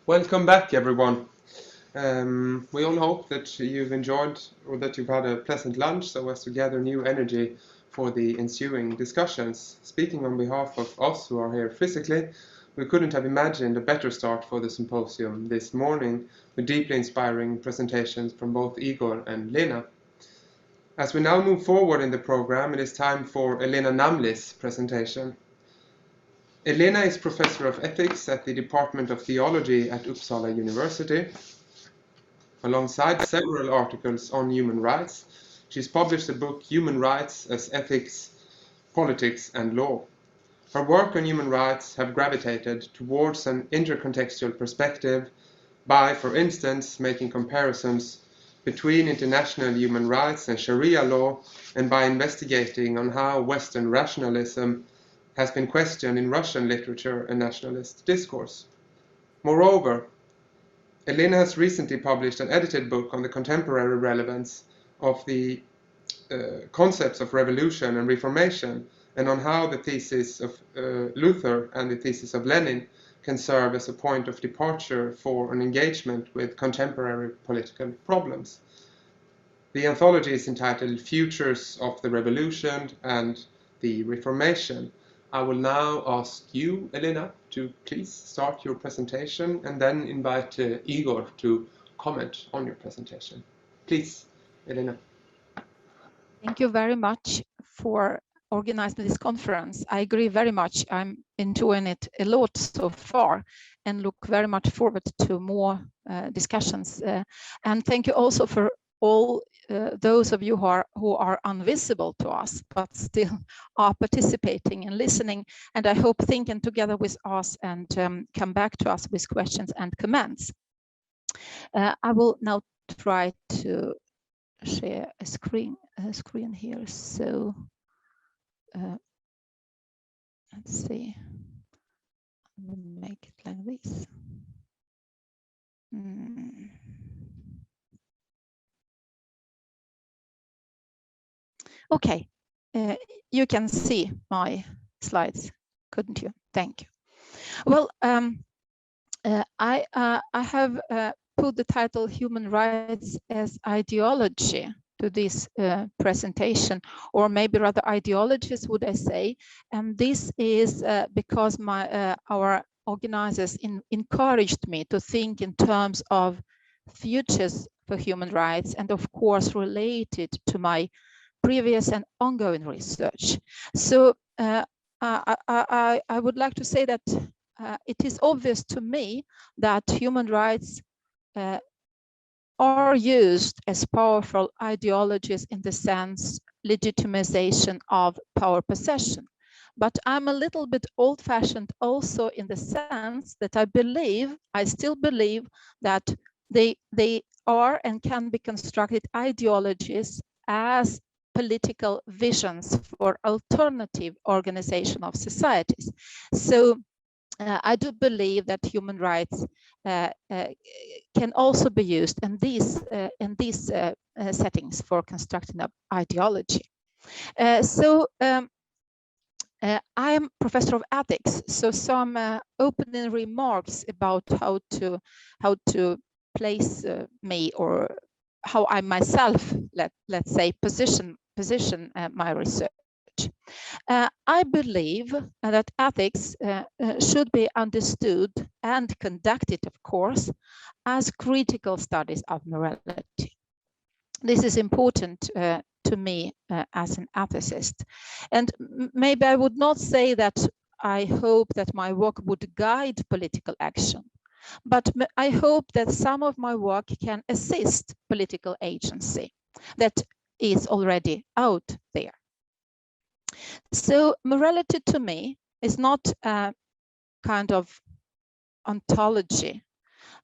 Welcome back, everyone. We all hope that you've enjoyed or that you've had a pleasant lunch so as to gather new energy for the ensuing discussions. Speaking on behalf of us who are here physically, we couldn't have imagined a better start for the symposium this morning with deeply inspiring presentations from both Igor and Lena. As we now move forward in the program, it is time for Elena Namli's presentation. Elena is Professor of Ethics at the Department of Theology at Uppsala University. Alongside several articles on human rights, she's published the book Human Rights as Ethics, Politics and Law. Her work on human rights have gravitated towards an intercontextual perspective by, for instance, making comparisons between international human rights and Sharia law, and by investigating on how Western rationalism has been questioned in Russian literature and nationalist discourse. Moreover, Elena has recently published an edited book on the contemporary relevance of the concepts of revolution and reformation, and on how the thesis of Luther and the thesis of Lenin can serve as a point of departure for an engagement with contemporary political problems. The anthology is entitled Futures of the Revolution and the Reformation. I will now ask you, Elena, to please start your presentation and then invite Igor to comment on your presentation. Please, Elena. Thank you very much for organizing this conference. I agree very much. I'm enjoying it a lot so far and look very much forward to more discussions. And thank you also for all those of you who are invisible to us, but still are participating and listening, and I hope thinking together with us and come back to us with questions and comments. I will now try to share a screen here. So let's see. I will make it like this. Okay, you can see my slides, couldn't you? Thank you. Well, I have put the title Human Rights as Ideology to this presentation, or maybe rather ideologies, would I say. And this is because our organizers encouraged me to think in terms of futures for human rights, and of course related to my previous and ongoing research. So I would like to say that it is obvious to me that human rights are used as powerful ideologies in the sense legitimization of power possession. But I'm a little bit old-fashioned also in the sense that I still believe that they are and can be constructed ideologies as political visions for alternative organization of societies. So I do believe that human rights can also be used in these settings for constructing an ideology. I am professor of ethics, so some opening remarks about how to place me, or how I myself, let's say, position my research. I believe that ethics should be understood and conducted, of course, as critical studies of morality. This is important to me as an ethicist. And maybe I would not say that I hope that my work would guide political action, but I hope that some of my work can assist political agency that is already out there. So morality to me is not a kind of ontology.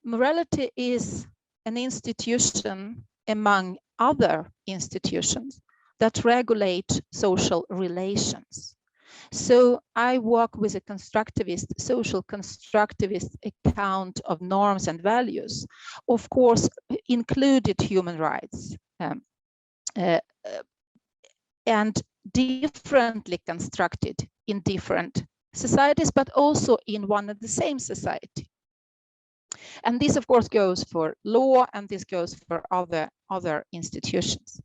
Morality is an institution among other institutions that regulate social relations. So I work with a constructivist, social constructivist account of norms and values, of course, included human rights, and differently constructed in different societies, but also in one and the same society. And this, of course, goes for law, and this goes for other institutions.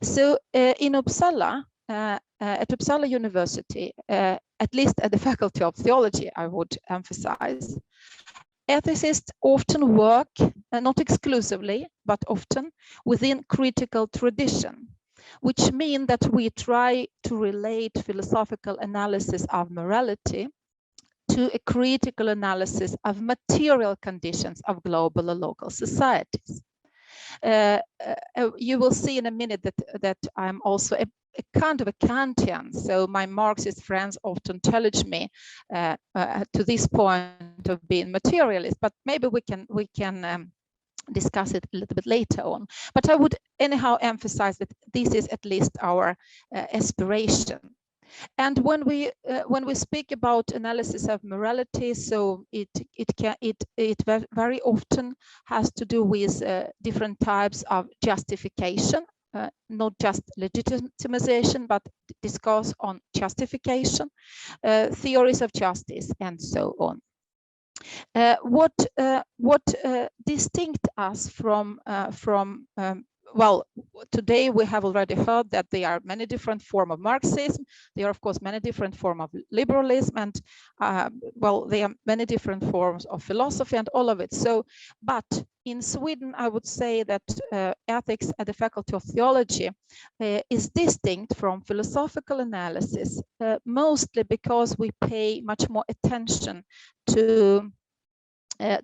So in Uppsala, at Uppsala University, at least at the Faculty of Theology, I would emphasize, ethicists often work, not exclusively, but often within critical tradition, which means that we try to relate philosophical analysis of morality to a critical analysis of material conditions of global and local societies. You will see in a minute that I'm also a kind of a Kantian. So my Marxist friends often challenge me to this point of being materialist, but maybe we can discuss it a little bit later on. But I would anyhow emphasize that this is at least our aspiration. And when we speak about analysis of morality, so it very often has to do with different types of justification, not just legitimization, but discourse on justification, theories of justice, and so on. What distinct us from well, today we have already heard that there are many different forms of Marxism. There are, of course, many different forms of liberalism, and well, there are many different forms of philosophy and all of it. So, but in Sweden, I would say that ethics at the Faculty of Theology is distinct from philosophical analysis, mostly because we pay much more attention to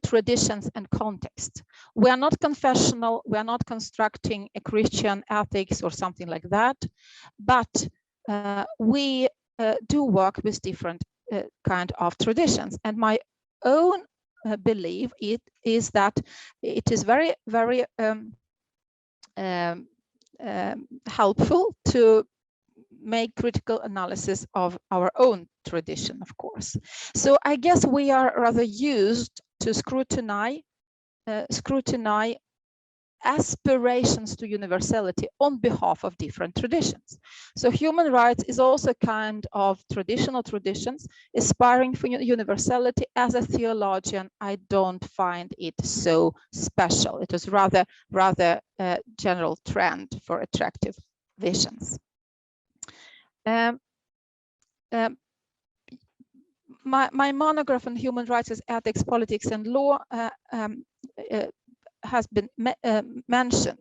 traditions and context. We are not confessional, we are not constructing a Christian ethics or something like that, but we do work with different kind of traditions. And my own belief is that it is very, very helpful to make critical analysis of our own tradition, of course. So I guess we are rather used to scrutinize aspirations to universality on behalf of different traditions. So human rights is also a kind of traditional traditions aspiring for universality. As a theologian, I don't find it so special. It was rather a general trend for attractive visions. My monograph on human rights as ethics, politics, and law has been mentioned.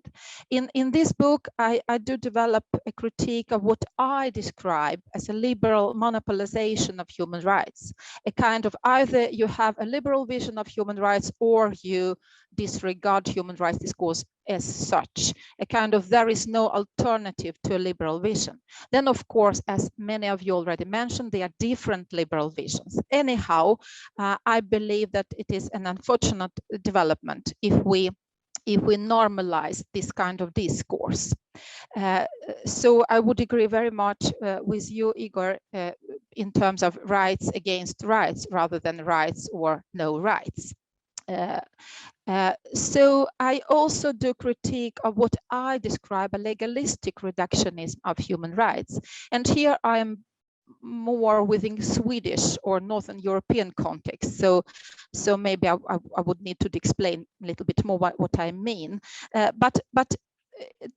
In this book, I do develop a critique of what I describe as a liberal monopolization of human rights. A kind of either you have a liberal vision of human rights or you disregard human rights discourse as such. A kind of there is no alternative to a liberal vision. Then, of course, as many of you already mentioned, there are different liberal visions. Anyhow, I believe that it is an unfortunate development if we normalize this kind of discourse. So I would agree very much with you, Igor, in terms of rights against rights rather than rights or no rights. So I also do critique of what I describe a legalistic reductionism of human rights. And here I am more within Swedish or Northern European context. So maybe I would need to explain a little bit more what I mean. But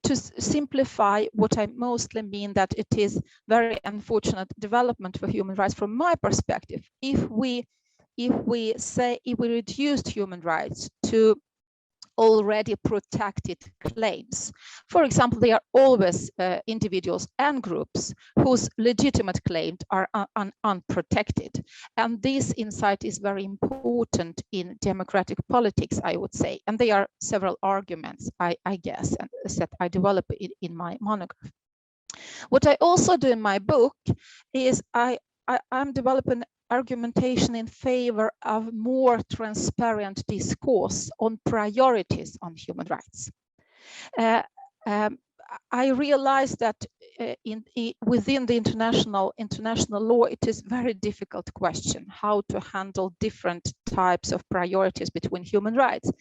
to simplify, what I mostly mean that it is very unfortunate development for human rights from my perspective. If we reduced human rights to already protected claims. For example, there are always individuals and groups whose legitimate claims are unprotected. And this insight is very important in democratic politics, I would say. And there are several arguments, I guess, and that I develop in my monograph. What I also do in my book is I'm developing argumentation in favor of more transparent discourse on priorities on human rights. I realize that within the international law, it is very difficult question how to handle different types of priorities between human rights.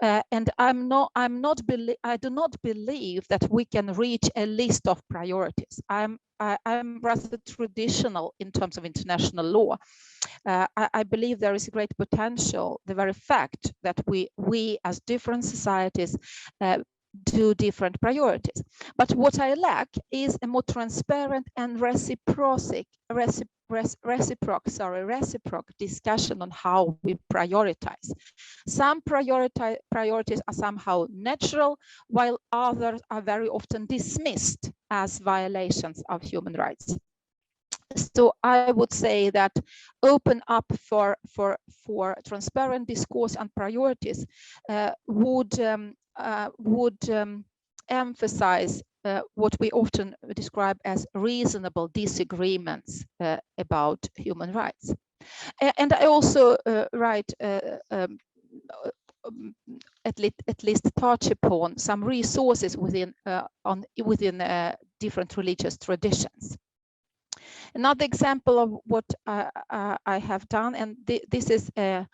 And I do not believe that we can reach a list of priorities. I'm I'm rather traditional in terms of international law. I believe there is a great potential, the very fact that we as different societies do different priorities. But what I lack is a more transparent and reciproc discussion on how we prioritize. Some priorities are somehow natural, while others are very often dismissed as violations of human rights. So I would say that open up for transparent discourse and priorities would emphasize what we often describe as reasonable disagreements about human rights. And I also write at least touch upon some resources within different religious traditions. Another example of what I have done, and this is an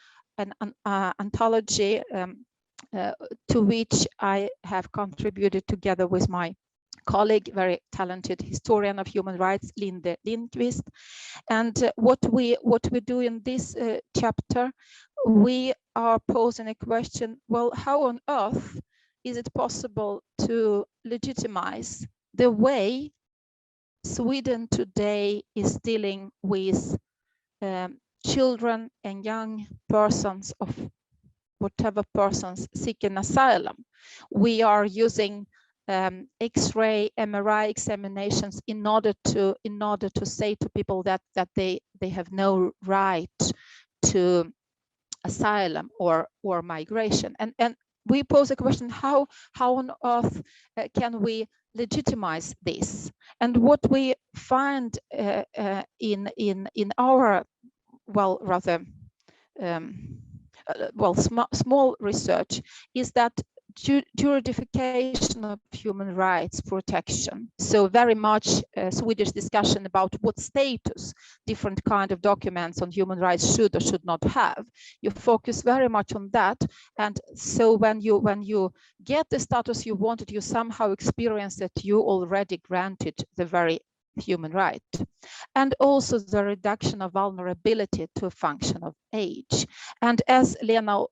anthology to which I have contributed together with my colleague, very talented historian of human rights, Linguistics. And what we do in this chapter, we are posing a question: well, how on earth is it possible to legitimize the way Sweden today is dealing with children and young persons of whatever persons seeking asylum? We are using X-ray, MRI examinations in order to say to people that they have no right to asylum or migration. And we pose a question: how on earth can we legitimize this? And what we find in our small research is that juridification of human rights protection, so very much Swedish discussion about what status different kind of documents on human rights should or should not have. You focus very much on that, and so when you get the status you wanted, you somehow experience that you already granted the very human right. And also the reduction of vulnerability to a function of age. And as Lena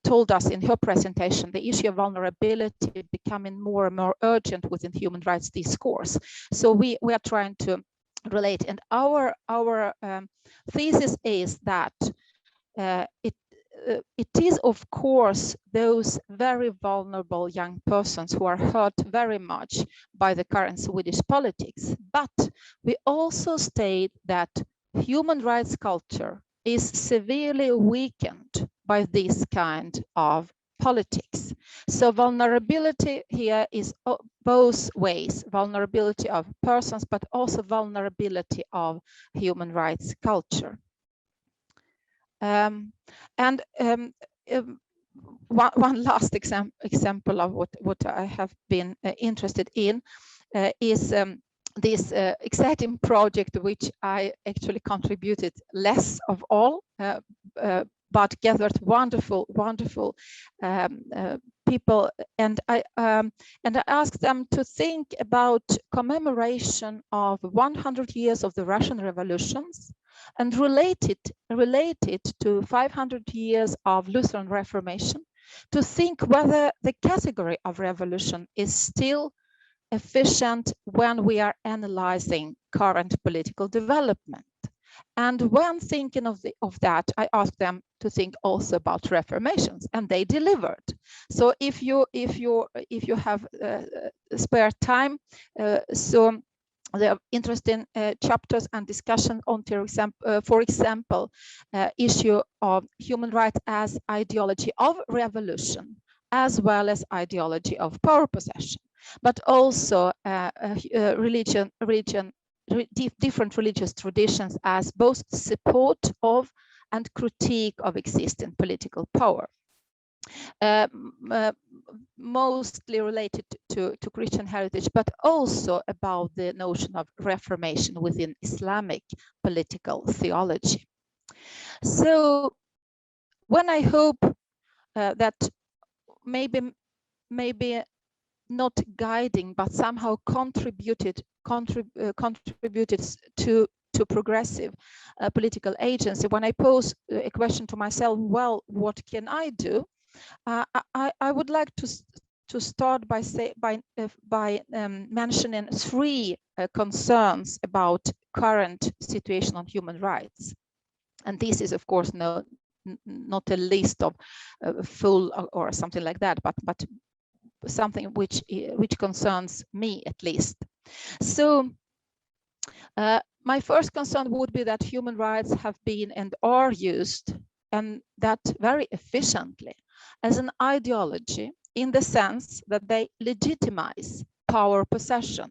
told us in her presentation, the issue of vulnerability becoming more and more urgent within human rights discourse. So we are trying to relate, and our thesis is that it is of course those very vulnerable young persons who are hurt very much by the current Swedish politics, but we also state that human rights culture is severely weakened by this kind of politics. So vulnerability here is both ways: vulnerability of persons, but also vulnerability of human rights culture. One last example of what I have been interested in is this exciting project, which I actually contributed less of all, but gathered wonderful people, and I asked them to think about commemoration of 100 years of the Russian revolutions and relate it to 500 years of Lutheran Reformation, to think whether the category of revolution is still efficient when we are analyzing current political development. And when thinking of that, I asked them to think also about reformations, and they delivered. So if you have spare time, so there are interesting chapters and discussion on, for example, issue of human rights as ideology of revolution, as well as ideology of power possession, but also different religious traditions as both support of and critique of existing political power. Mostly related to Christian heritage, but also about the notion of reformation within Islamic political theology. So when I hope that maybe not guiding, but somehow contributed to progressive political agency. When I pose a question to myself, well, what can I do? I would like to start by mentioning three concerns about current situation on human rights. And this is, of course, not a list of full or something like that, but something which concerns me at least. So my first concern would be that human rights have been and are used, and that very efficiently, as an ideology, in the sense that they legitimize power possession,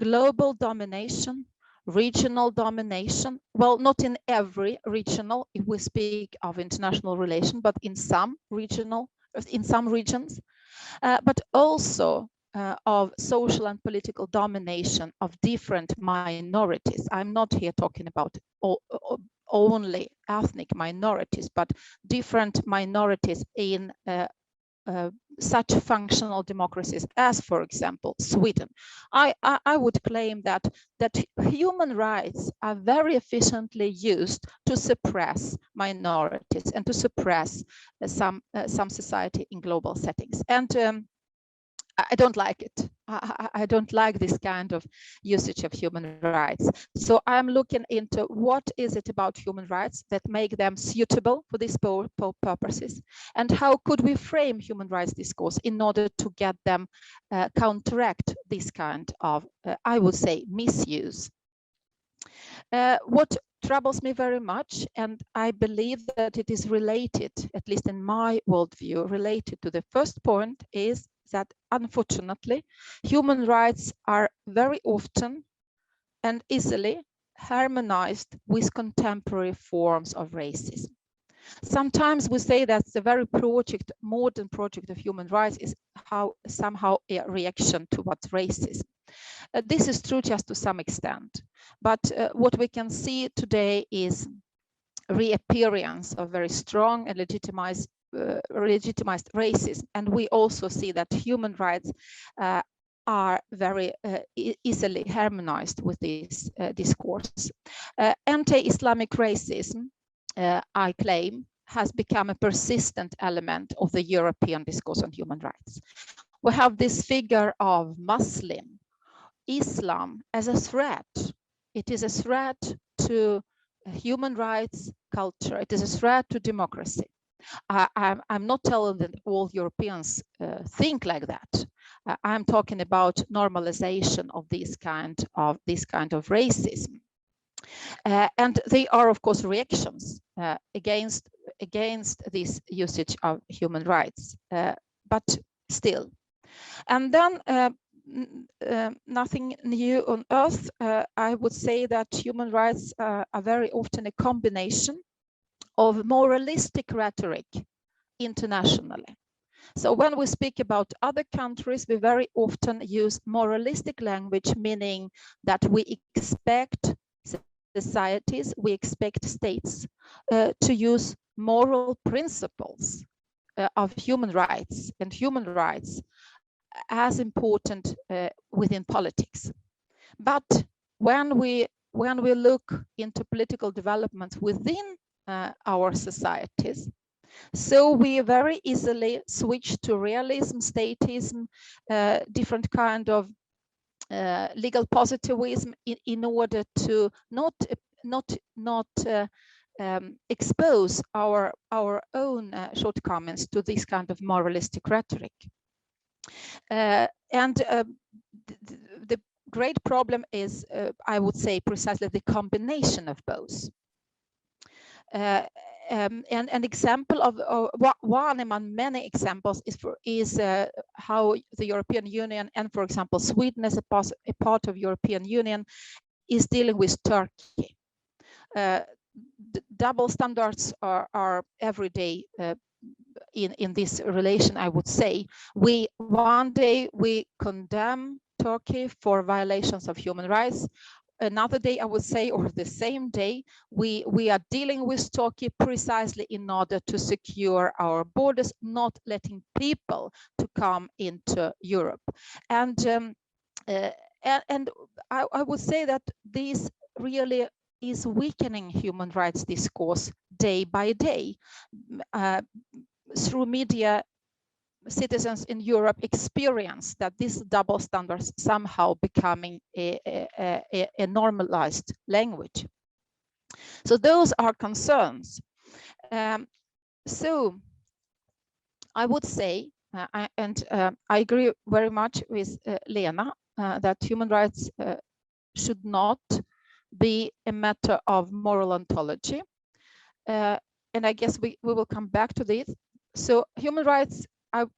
global domination, regional domination. Well, not in every regional, if we speak of international relation, but in some regions, but also of social and political domination of different minorities. I'm not here talking about only ethnic minorities, but different minorities in such functional democracies as, for example, Sweden. I would claim that human rights are very efficiently used to suppress minorities and to suppress some society in global settings. And I don't like it. I don't like this kind of usage of human rights. So I'm looking into what is it about human rights that make them suitable for these purposes, and how could we frame human rights discourse in order to get them counteract this kind of, I would say, misuse. What troubles me very much, and I believe that it is related, at least in my worldview, related to the first point, is that unfortunately human rights are very often and easily harmonized with contemporary forms of racism. Sometimes we say that the very modern project of human rights is somehow a reaction towards racism. This is true just to some extent, but what we can see today is reappearance of very strong and legitimized racism, and we also see that human rights are very easily harmonized with this discourse. Anti-Islamic racism, I claim, has become a persistent element of the European discourse on human rights. We have this figure of Muslim, Islam as a threat. It is a threat to human rights culture. It is a threat to democracy. I'm not telling that all Europeans think like that. I'm talking about normalization of this kind of racism, and they are, of course, reactions against this usage of human rights, but still. And then nothing new on earth. I would say that human rights are very often a combination of moralistic rhetoric internationally. So when we speak about other countries, we very often use moralistic language, meaning that we expect societies, we expect states to use moral principles of human rights and human rights as important within politics. But when we look into political developments within our societies, so we very easily switch to realism, statism, different kind of legal positivism in order to not expose our own shortcomings to this kind of moralistic rhetoric. And the great problem is, I would say, precisely the combination of both. And an example of one among many examples is how the European Union and, for example, Sweden as a part of European Union is dealing with Turkey. Double standards are every day in this relation, I would say. One day we condemn Turkey for violations of human rights. another day, I would say, or the same day, we are dealing with Turkey precisely in order to secure our borders, not letting people to come into Europe. And I would say that this really is weakening human rights discourse day by day. Through media, citizens in Europe experience that this double standards somehow becoming a normalized language. So those are concerns. So I would say, I agree very much with Lena, that human rights should not be a matter of moral ontology. And I guess we will come back to this. So human rights,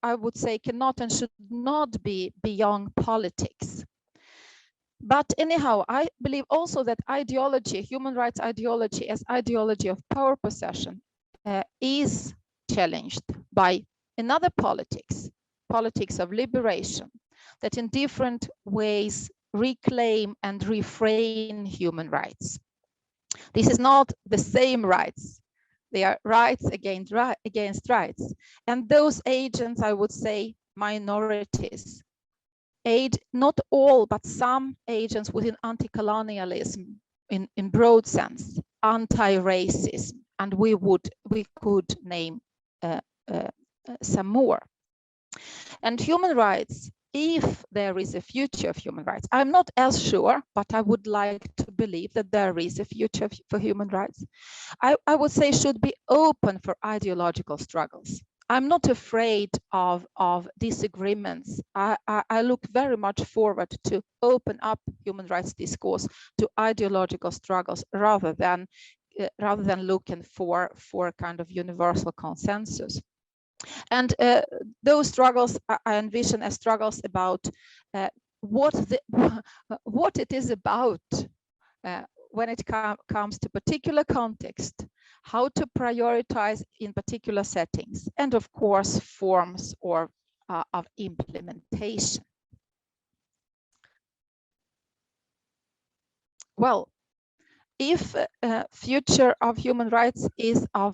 I would say, cannot and should not be beyond politics. But anyhow, I believe also that ideology, human rights ideology as ideology of power possession is challenged by another politics, politics of liberation, that in different ways reclaim and refrain human rights. This is not the same rights. They are rights against rights. And those agents, I would say, minorities, not all, but some agents within anti-colonialism in broad sense, anti-racism, and we could name some more. And human rights, if there is a future of human rights, I'm not as sure, but I would like to believe that there is a future for human rights, I would say should be open for ideological struggles. I'm not afraid of disagreements. I look very much forward to open up human rights discourse to ideological struggles rather than looking for kind of universal consensus. And those struggles I envision as struggles about what it is about when it comes to particular context, how to prioritize in particular settings, and of course forms or of implementation. Well, if future of human rights is a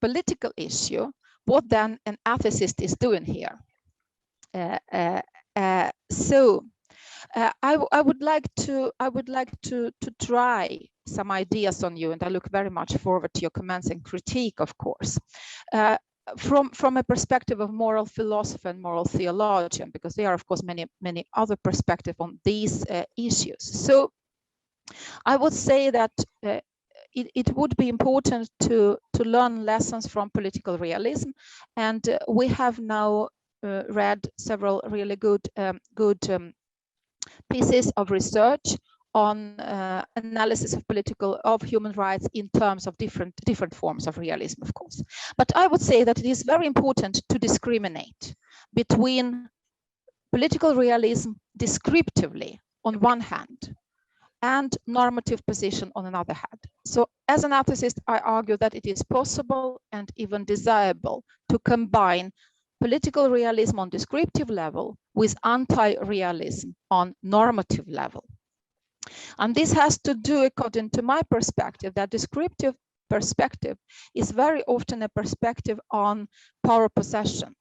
political issue, what then an ethicist is doing here? I would like to try some ideas on you, and I look very much forward to your comments and critique, of course, from a perspective of moral philosopher and moral theologian, because there are, of course, many other perspectives on these issues. So I would say that it would be important to learn lessons from political realism, and we have now read several really good pieces of research on analysis of human rights in terms of different forms of realism, of course. But I would say that it is very important to discriminate between political realism descriptively on one hand and normative position on another hand. So as an ethicist, I argue that it is possible and even desirable to combine political realism on descriptive level with anti-realism on normative level. And this has to do, according to my perspective, that descriptive perspective is very often a perspective on power possession,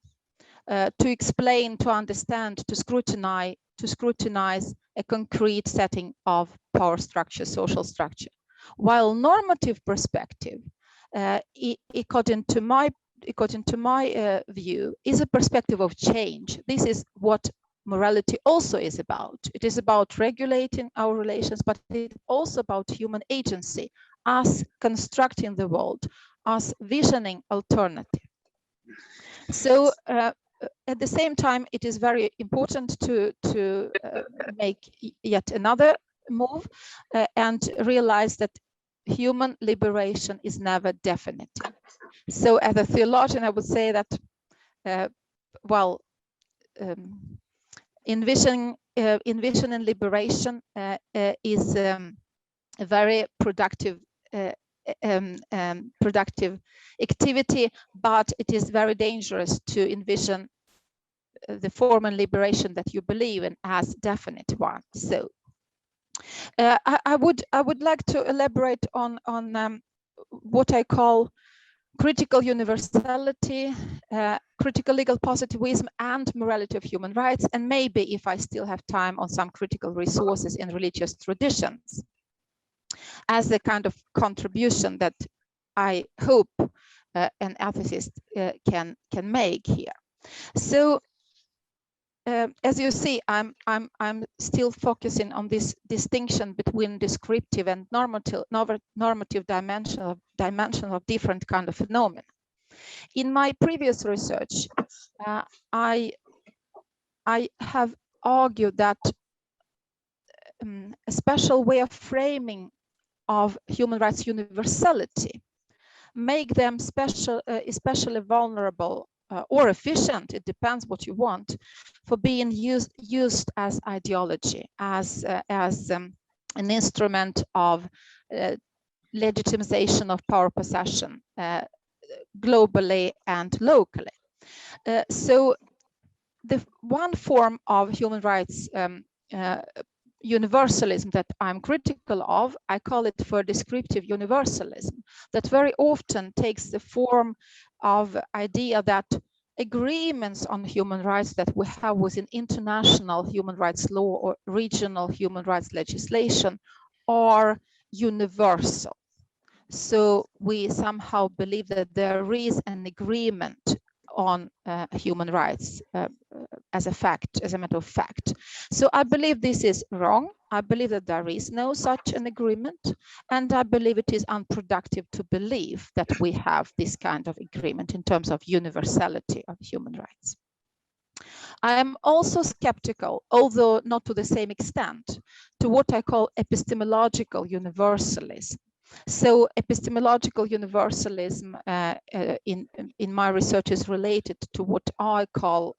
to explain, to understand, to scrutinize a concrete setting of power structure, social structure. While normative perspective, according to my view, is a perspective of change. This is what morality also is about. It is about regulating our relations, but it's also about human agency, us constructing the world, us visioning alternative. So at the same time, it is very important to make yet another move and realize that human liberation is never definitive. So as a theologian, I would say that, envisioning liberation is a very productive activity, but it is very dangerous to envision the form and liberation that you believe in as definite one. So I would like to elaborate on what I call critical universality, critical legal positivism, and morality of human rights, and maybe, if I still have time, on some critical resources in religious traditions, as a kind of contribution that I hope an ethicist can make here. So, as you see, I'm still focusing on this distinction between descriptive and normative dimension of different kind of phenomena. In my previous research, I have argued that a special way of framing of human rights universality make them especially vulnerable or efficient, it depends what you want, for being used as ideology, as an instrument of legitimization of power possession globally and locally. So the one form of human rights universalism that I'm critical of, I call it for descriptive universalism, that very often takes the form of idea that agreements on human rights that we have within international human rights law or regional human rights legislation are universal. So we somehow believe that there is an agreement on human rights as a matter of fact. So I believe this is wrong. I believe that there is no such an agreement, and I believe it is unproductive to believe that we have this kind of agreement in terms of universality of human rights. I am also skeptical, although not to the same extent, to what I call epistemological universalism. So epistemological universalism in my research is related to what I call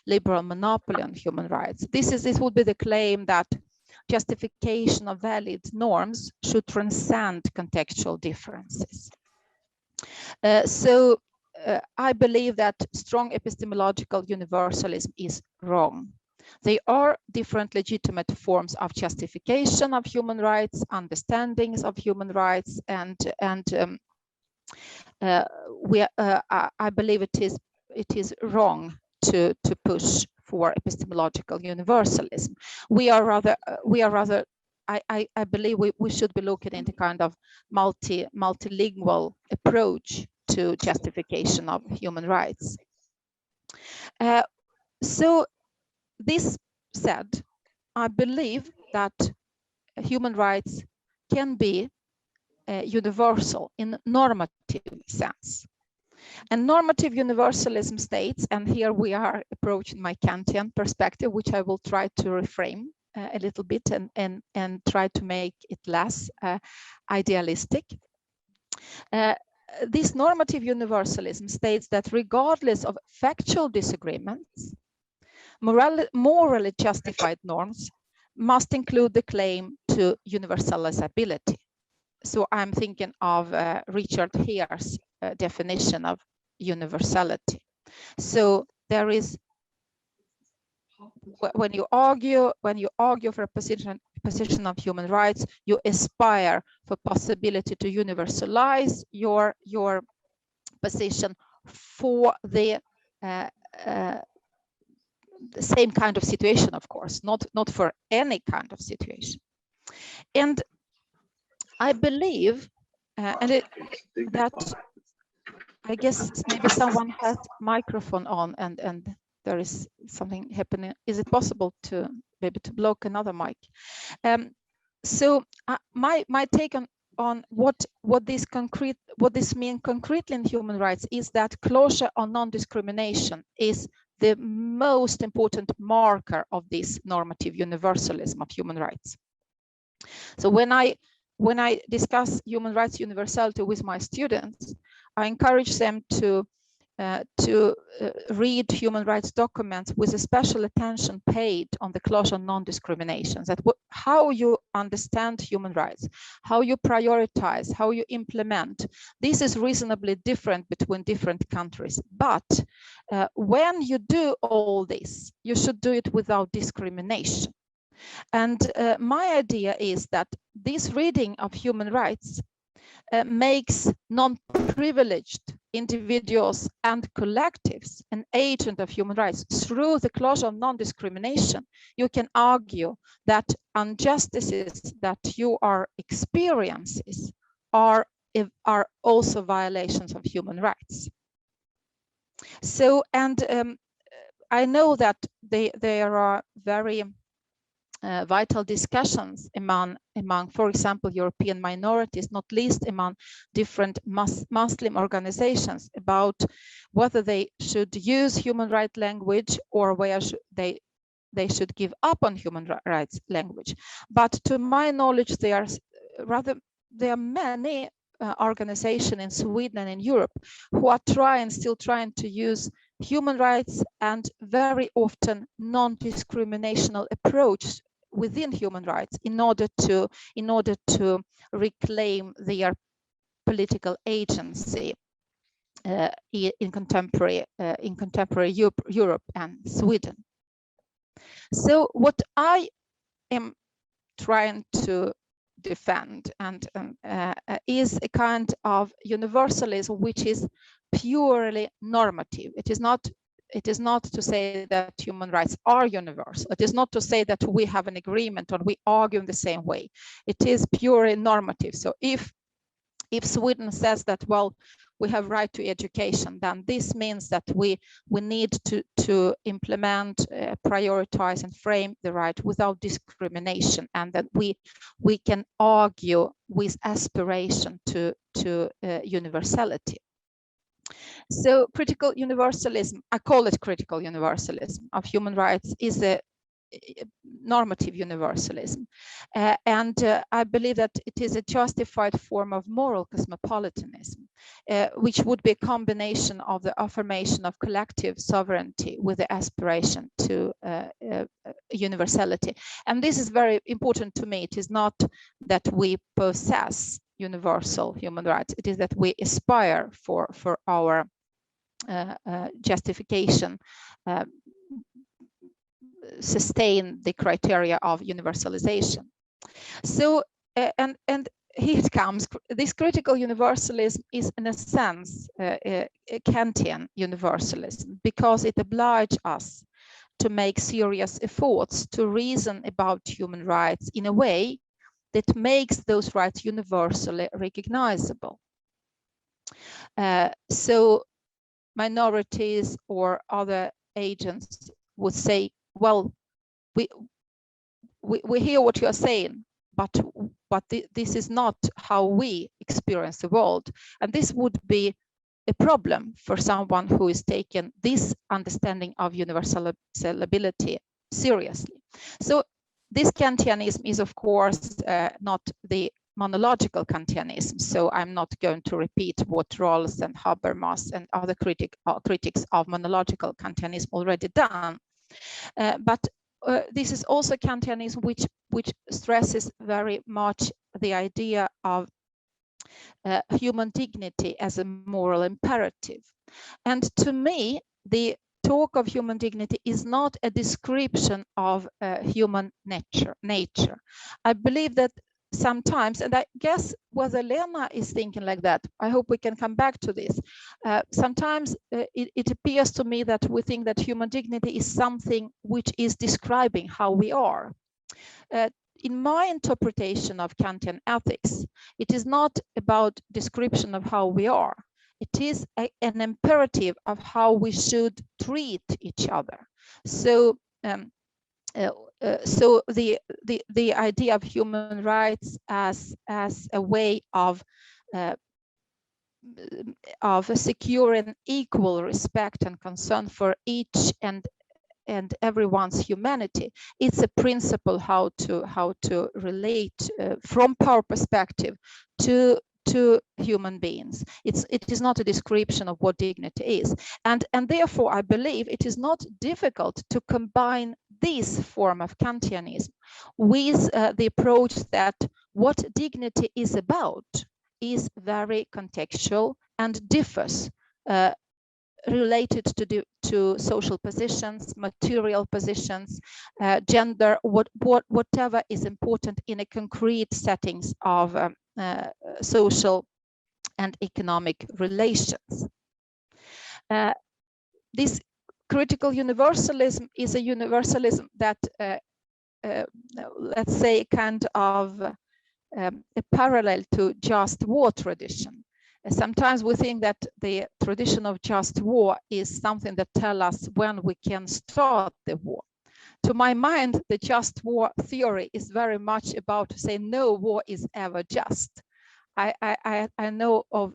liberal monopoly on human rights. This would be the claim that justification of valid norms should transcend contextual differences. I believe that strong epistemological universalism is wrong. They are different legitimate forms of justification of human rights, understandings of human rights, and I believe it is wrong to push for epistemological universalism. I believe we should be looking into kind of multilingual approach to justification of human rights. So this said, I believe that human rights can be universal in normative sense. And normative universalism states, and here we are approaching my Kantian perspective, which I will try to reframe a little bit and try to make it less idealistic. This normative universalism states that regardless of factual disagreements, morally justified norms must include the claim to universalizability. So I'm thinking of Richard Hare's definition of universality. So there is, when you argue for a position of human rights, you aspire for possibility to universalize your position for the same kind of situation, of course, not for any kind of situation. And I believe, that I guess maybe someone has microphone on and there is something happening. Is it possible to maybe to block another mic? So my take on what this means concretely in human rights is that closure on non-discrimination is the most important marker of this normative universalism of human rights. So when I discuss human rights universality with my students, I encourage them to read human rights documents with a special attention paid on the clause on non-discrimination, that how you understand human rights, how you prioritize, how you implement. This is reasonably different between different countries. But when you do all this, you should do it without discrimination. And my idea is that this reading of human rights makes non-privileged individuals and collectives an agent of human rights. Through the clause of non-discrimination, you can argue that injustices that you are experiencing are also violations of human rights. So, and I know that there are very vital discussions among, for example, European minorities, not least among different Muslim organizations, about whether they should use human rights language or where they should give up on human rights language. But to my knowledge, there are many organizations in Sweden and in Europe who are still trying to use human rights and very often non-discriminational approach within human rights in order to reclaim their political agency in contemporary Europe and Sweden. So what I am trying to defend and is a kind of universalism which is purely normative. It is not to say that human rights are universal. It is not to say that we have an agreement or we argue in the same way. It is purely normative. So if Sweden says that, well, we have right to education, then this means that we need to implement, prioritize and frame the right without discrimination, and that we can argue with aspiration to universality. So critical universalism, I call it critical universalism of human rights, is a normative universalism. I believe that it is a justified form of moral cosmopolitanism, which would be a combination of the affirmation of collective sovereignty with the aspiration to universality. And this is very important to me. It is not that we possess universal human rights. It is that we aspire for our justification, sustain the criteria of universalization. So, and here it comes. This critical universalism is, in a sense, a Kantian universalism, because it obliges us to make serious efforts to reason about human rights in a way that makes those rights universally recognizable. So minorities or other agents would say, well, we hear what you are saying, but this is not how we experience the world. And this would be a problem for someone who is taking this understanding of universality seriously. So this Kantianism is, of course, not the monological Kantianism. So I'm not going to repeat what Rawls and Habermas and other critics of monological Kantianism already done. But this is also Kantianism which stresses very much the idea of human dignity as a moral imperative. And to me, the talk of human dignity is not a description of human nature. I believe that sometimes, and I guess whether Lena is thinking like that, I hope we can come back to this. Sometimes it appears to me that we think that human dignity is something which is describing how we are. In my interpretation of Kantian ethics, it is not about description of how we are. It is an imperative of how we should treat each other. So, so the idea of human rights as a way of securing equal respect and concern for each and everyone's humanity. It's a principle how to relate from power perspective to human beings. It is not a description of what dignity is, and therefore I believe it is not difficult to combine this form of Kantianism with the approach that what dignity is about is very contextual and differs related to social positions, material positions, gender, whatever is important in a concrete settings of social and economic relations. This critical universalism is a universalism that, let's say, kind of a parallel to just war tradition. Sometimes we think that the tradition of just war is something that tells us when we can start the war. To my mind, the just war theory is very much about saying no war is ever just. I know of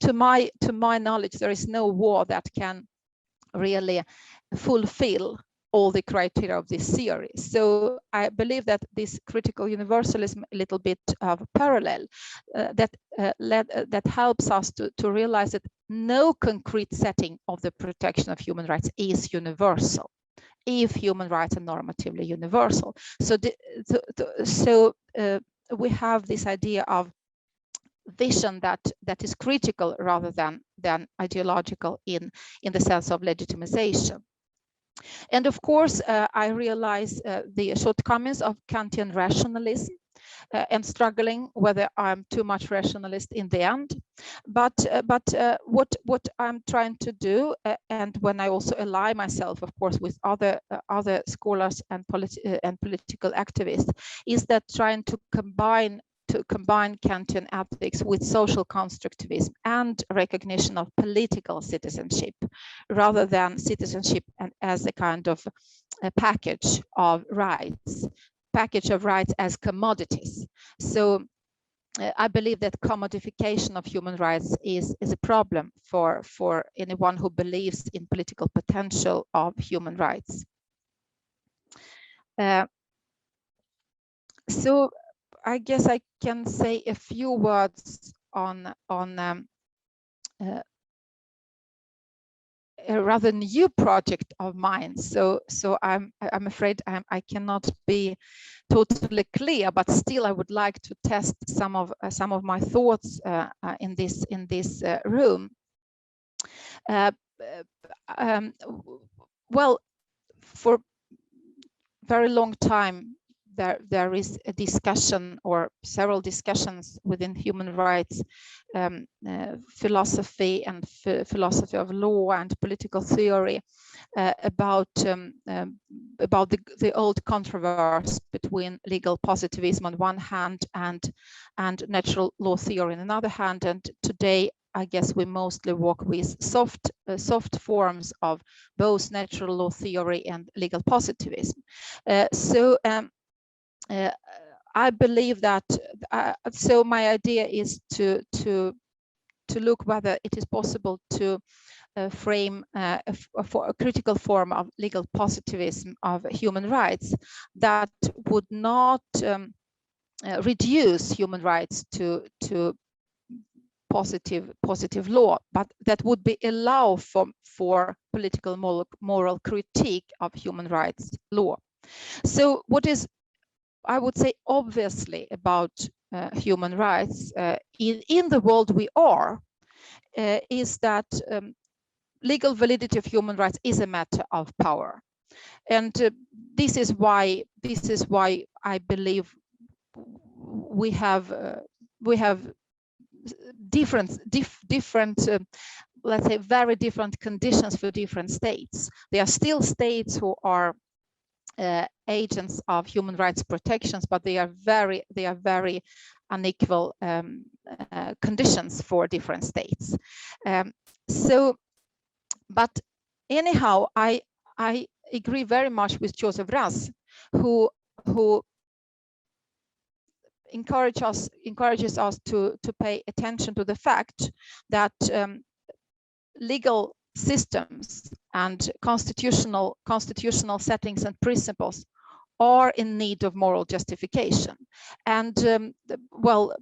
to my knowledge, there is no war that can really fulfill all the criteria of this series. So I believe that this critical universalism, a little bit of parallel, that helps us to realize that no concrete setting of the protection of human rights is universal, if human rights are normatively universal. So we have this idea of vision that is critical rather than ideological in the sense of legitimization. And of course, I realize the shortcomings of Kantian rationalism and struggling whether I'm too much rationalist in the end. But what I'm trying to do, and when I also ally myself, of course, with other scholars and political activists, is that trying to combine Kantian ethics with social constructivism and recognition of political citizenship, rather than citizenship as a kind of a package of rights as commodities. So I believe that commodification of human rights is a problem for anyone who believes in political potential of human rights. So I guess I can say a few words on a rather new project of mine. So I'm afraid I cannot be totally clear, but still I would like to test some of my thoughts in this room. Well, for very long time there is a discussion or several discussions within human rights philosophy and philosophy of law and political theory about the old controversy between legal positivism on one hand and natural law theory on another hand. And today, I guess we mostly work with soft forms of both natural law theory and legal positivism. I believe that. So my idea is to look whether it is possible to frame for a critical form of legal positivism of human rights that would not reduce human rights to positive law, but that would be allow for political moral critique of human rights law. So what is, I would say, obviously about human rights in the world we are is that legal validity of human rights is a matter of power, and this is why I believe we have different let's say very different conditions for different states. There are still states who are agents of human rights protections, but they are very unequal conditions for different states. But anyhow, I agree very much with Joseph Raz, who encourages us to pay attention to the fact that legal systems and constitutional settings and principles are in need of moral justification. And well,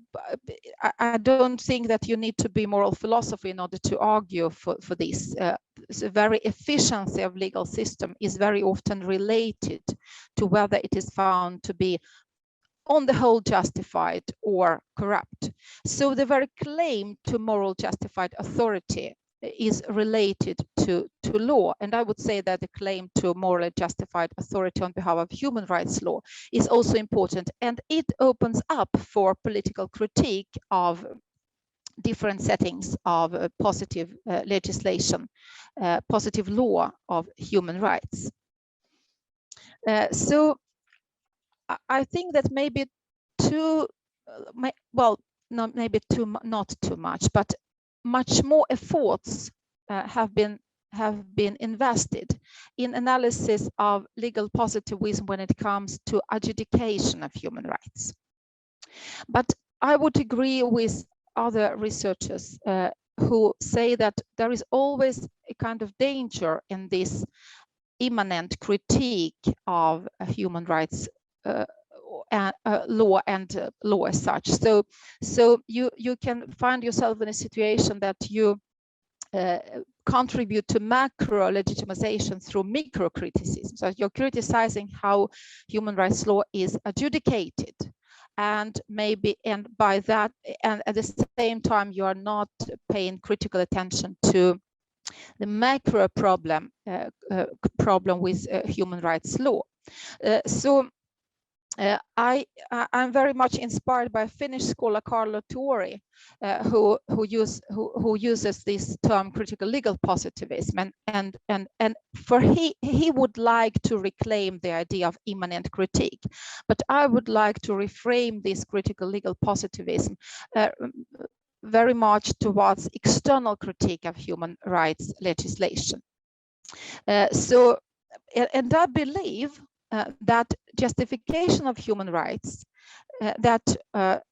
I don't think that you need to be moral philosopher in order to argue for this. The very efficiency of legal system is very often related to whether it is found to be on the whole justified or corrupt. So the very claim to moral justified authority is related to law. And I would say that the claim to morally justified authority on behalf of human rights law is also important. And it opens up for political critique of different settings of positive legislation, positive law of human rights. So I think that maybe not too much, but much more efforts have been invested in analysis of legal positivism when it comes to adjudication of human rights. But I would agree with other researchers who say that there is always a kind of danger in this immanent critique of human rights law and law as such. So you can find yourself in a situation that you contribute to macro legitimization through micro criticism. So you're criticizing how human rights law is adjudicated, and by that, and at the same time, you are not paying critical attention to the macro problem with human rights law. I'm very much inspired by Finnish scholar Carlo Tori, who uses this term critical legal positivism, and for he would like to reclaim the idea of immanent critique, but I would like to reframe this critical legal positivism very much towards external critique of human rights legislation. And I believe that justification of human rights that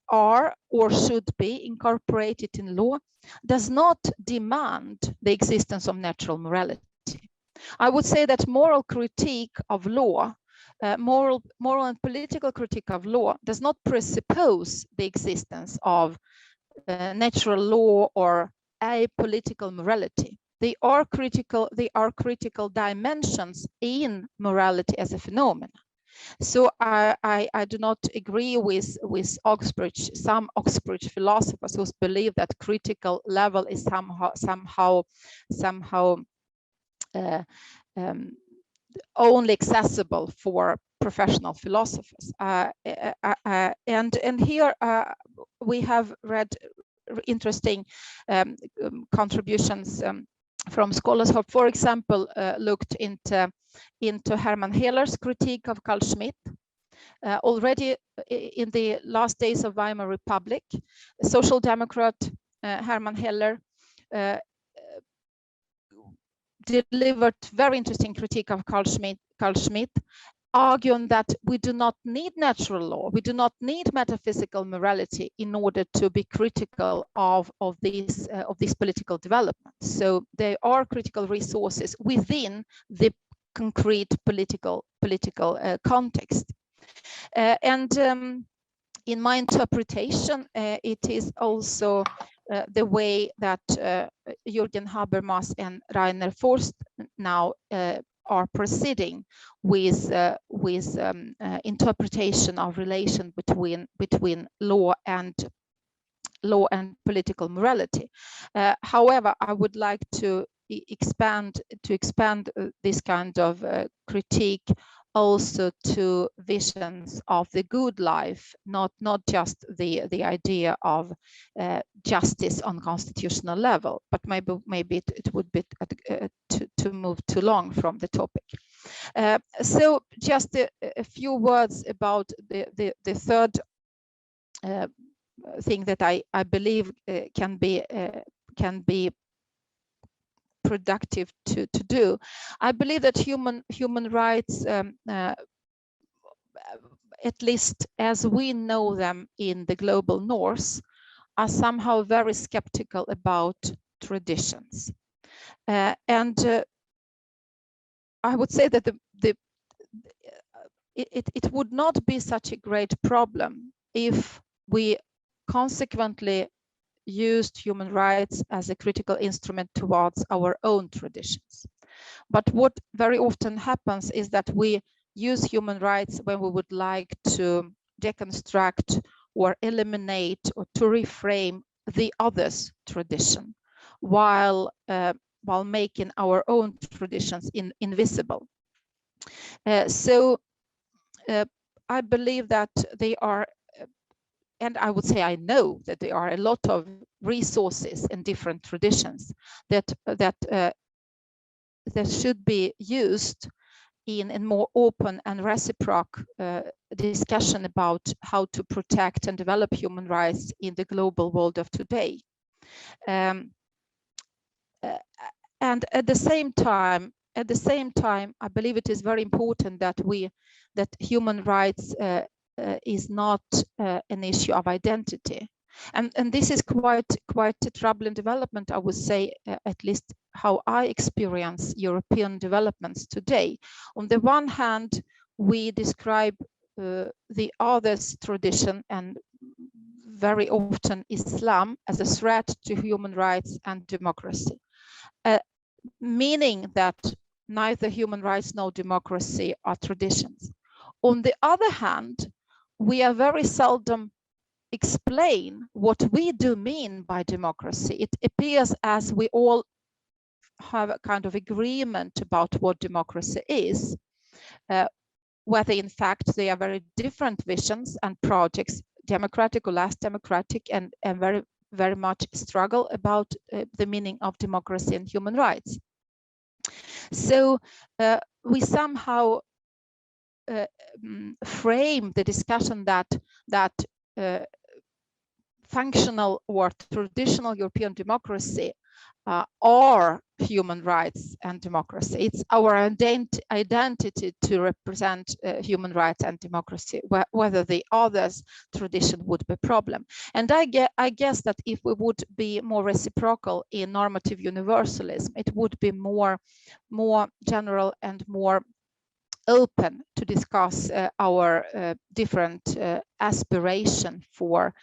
are or should be incorporated in law does not demand the existence of natural morality. I would say that moral critique of law, moral and political critique of law does not presuppose the existence of natural law or apolitical morality. They are critical dimensions in morality as a phenomenon. So I do not agree with some Oxbridge philosophers who believe that critical level is somehow only accessible for professional philosophers. And here we have read interesting contributions from scholars who, for example, looked into Hermann Heller's critique of Carl Schmitt. Already in the last days of Weimar Republic, social democrat Hermann Heller delivered very interesting critique of Carl Schmitt, arguing that we do not need natural law, we do not need metaphysical morality in order to be critical of these political developments. So there are critical resources within the concrete political context. And in my interpretation, it is also the way that Jürgen Habermas and Rainer Forst now are proceeding with interpretation of relation between law and political morality. However, I would like to expand this kind of critique also to visions of the good life, not just the idea of justice on constitutional level, but maybe it would be to move too long from the topic. So just a few words about the third thing that I believe can be productive to do. I believe that human rights, at least as we know them in the global north, are somehow very skeptical about traditions. And I would say that it would not be such a great problem if we consequently used human rights as a critical instrument towards our own traditions. But what very often happens is that we use human rights when we would like to deconstruct or eliminate or to reframe the other's tradition, while making our own traditions invisible. So I believe that they are, and I would say I know that there are a lot of resources in different traditions that should be used in a more open and reciprocal discussion about how to protect and develop human rights in the global world of today. And at the same time, I believe it is very important that human rights is not an issue of identity. And this is quite a troubling development, I would say, at least how I experience European developments today. On the one hand, we describe the others tradition and very often Islam as a threat to human rights and democracy, meaning that neither human rights nor democracy are traditions. On the other hand, we are very seldom explain what we do mean by democracy. It appears as we all have a kind of agreement about what democracy is, whether in fact they are very different visions and projects, democratic or less democratic, and very, very much struggle about the meaning of democracy and human rights. So we somehow frame the discussion that functional or traditional European democracy are human rights and democracy. It's our identity to represent human rights and democracy, whether the others tradition would be a problem. And I guess that if we would be more reciprocal in normative universalism, it would be more general and more open to discuss our different aspiration for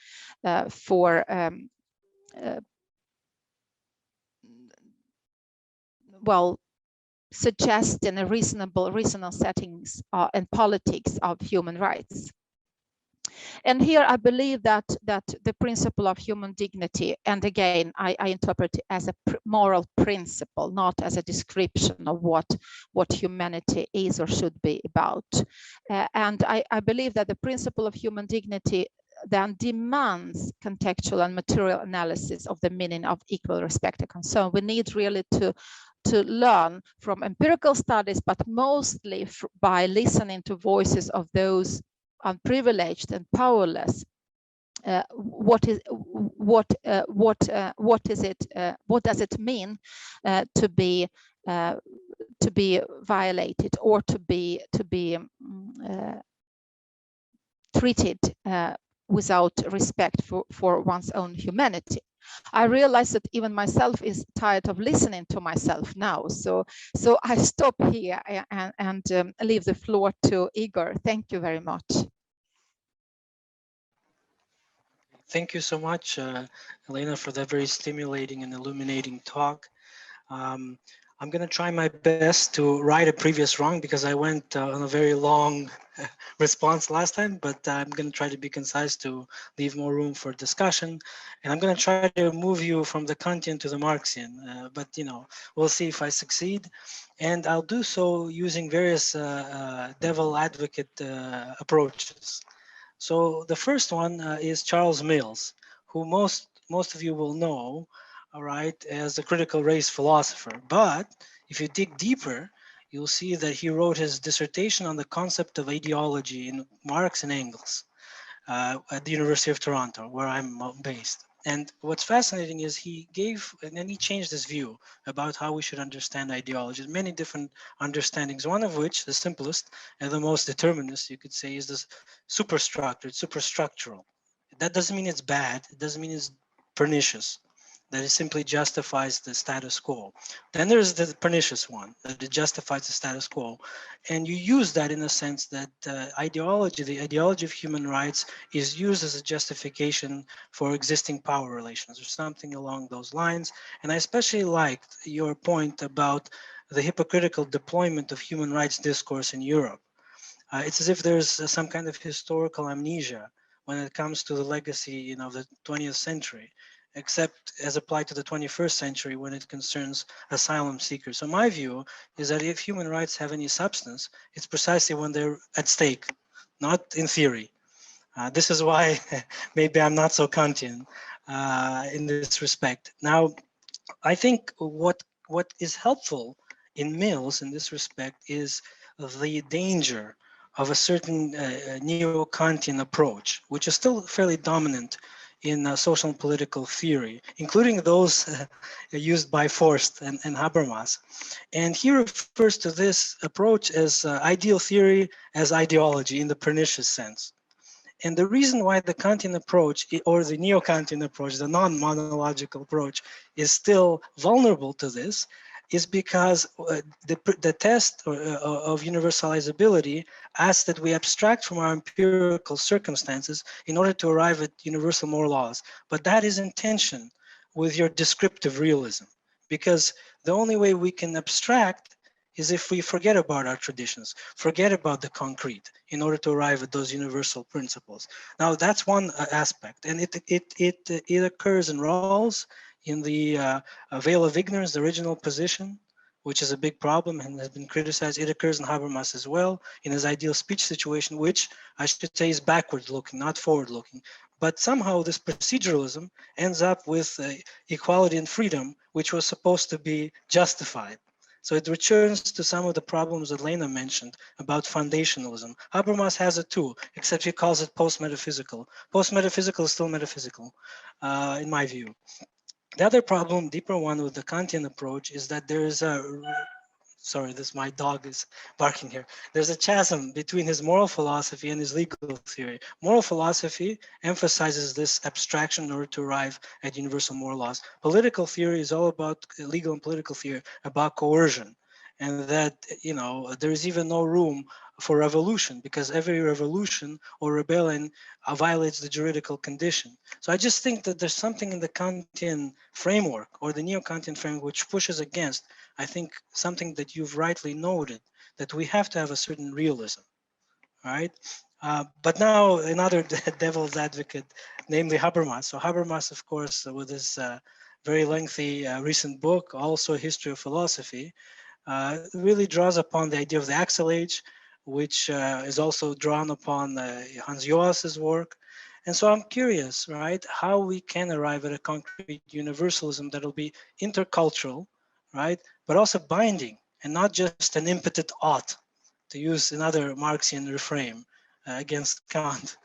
well, suggesting a reasonable settings and politics of human rights. And here I believe that the principle of human dignity, and again, I interpret it as a moral principle, not as a description of what humanity is or should be about. And I believe that the principle of human dignity then demands contextual and material analysis of the meaning of equal respect and concern. We need really to learn from empirical studies, but mostly by listening to voices of those unprivileged and powerless. What does it mean to be violated or to be treated without respect for one's own humanity? I realize that even myself is tired of listening to myself now, so I stop here and leave the floor to Igor. Thank you very much. Thank you so much, Elena, for that very stimulating and illuminating talk. I'm going to try my best to right a previous wrong because I went on a very long response last time, but I'm going to try to be concise to leave more room for discussion. And I'm going to try to move you from the Kantian to the Marxian, but we'll see if I succeed. And I'll do so using various devil advocate approaches. So the first one is Charles Mills, who most of you will know, all right, as a critical race philosopher. But if you dig deeper, you'll see that he wrote his dissertation on the concept of ideology in Marx and Engels at the University of Toronto, where I'm based. And what's fascinating is he changed his view about how we should understand ideology. Many different understandings, one of which, the simplest and the most determinist, you could say, is this superstructure, superstructural. That doesn't mean it's bad. It doesn't mean it's pernicious, that it simply justifies the status quo. Then there's the pernicious one, that it justifies the status quo. And you use that in the sense that the ideology of human rights is used as a justification for existing power relations or something along those lines. And I especially liked your point about the hypocritical deployment of human rights discourse in Europe. It's as if there's some kind of historical amnesia when it comes to the legacy of the 20th century, except as applied to the 21st century when it concerns asylum seekers. So my view is that if human rights have any substance, it's precisely when they're at stake, not in theory. This is why maybe I'm not so Kantian in this respect. Now, I think what is helpful in Mills in this respect is the danger of a certain neo-Kantian approach, which is still fairly dominant in social and political theory, including those used by Forst and Habermas. And he refers to this approach as ideal theory as ideology in the pernicious sense. And the reason why the Kantian approach or the neo-Kantian approach, the non-monological approach, is still vulnerable to this is because the test of universalizability asks that we abstract from our empirical circumstances in order to arrive at universal moral laws. But that is in tension with your descriptive realism, because the only way we can abstract is if we forget about our traditions, forget about the concrete in order to arrive at those universal principles. Now that's one aspect, and it occurs in Rawls in the veil of ignorance, the original position, which is a big problem and has been criticized. It occurs in Habermas as well in his ideal speech situation, which I should say is backward looking, not forward looking. But somehow this proceduralism ends up with equality and freedom, which was supposed to be justified. So it returns to some of the problems that Lena mentioned about foundationalism. Habermas has it too, except he calls it post-metaphysical. Post-metaphysical is still metaphysical, in my view. The other problem, deeper one with the Kantian approach, is that there is a, sorry, my dog is barking here. There's a chasm between his moral philosophy and his legal theory. Moral philosophy emphasizes this abstraction in order to arrive at universal moral laws. Political theory is all about legal and political theory, about coercion. And that, there is even no room for revolution because every revolution or rebellion violates the juridical condition. So I just think that there's something in the Kantian framework or the neo-Kantian framework which pushes against, I think, something that you've rightly noted, that we have to have a certain realism, right? But now another devil's advocate, namely Habermas. So Habermas, of course, with his very lengthy recent book, also a history of philosophy, really draws upon the idea of the Axel Age, which is also drawn upon Hans Joas's work. And so I'm curious, right, how we can arrive at a concrete universalism that'll be intercultural, right, but also binding and not just an impotent ought, to use another Marxian refrain against Kant.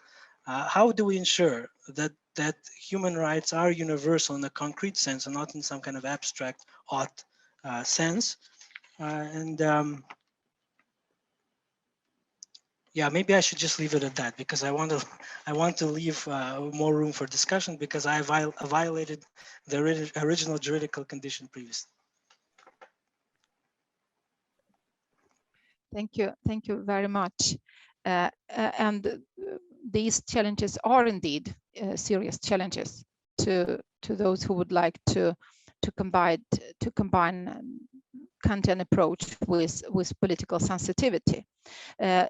How do we ensure that human rights are universal in a concrete sense and not in some kind of abstract ought sense? Yeah, maybe I should just leave it at that because I want to leave more room for discussion because I violated the original juridical condition previously. Thank you very much. And these challenges are indeed serious challenges to those who would like to combine Kantian approach with political sensitivity. I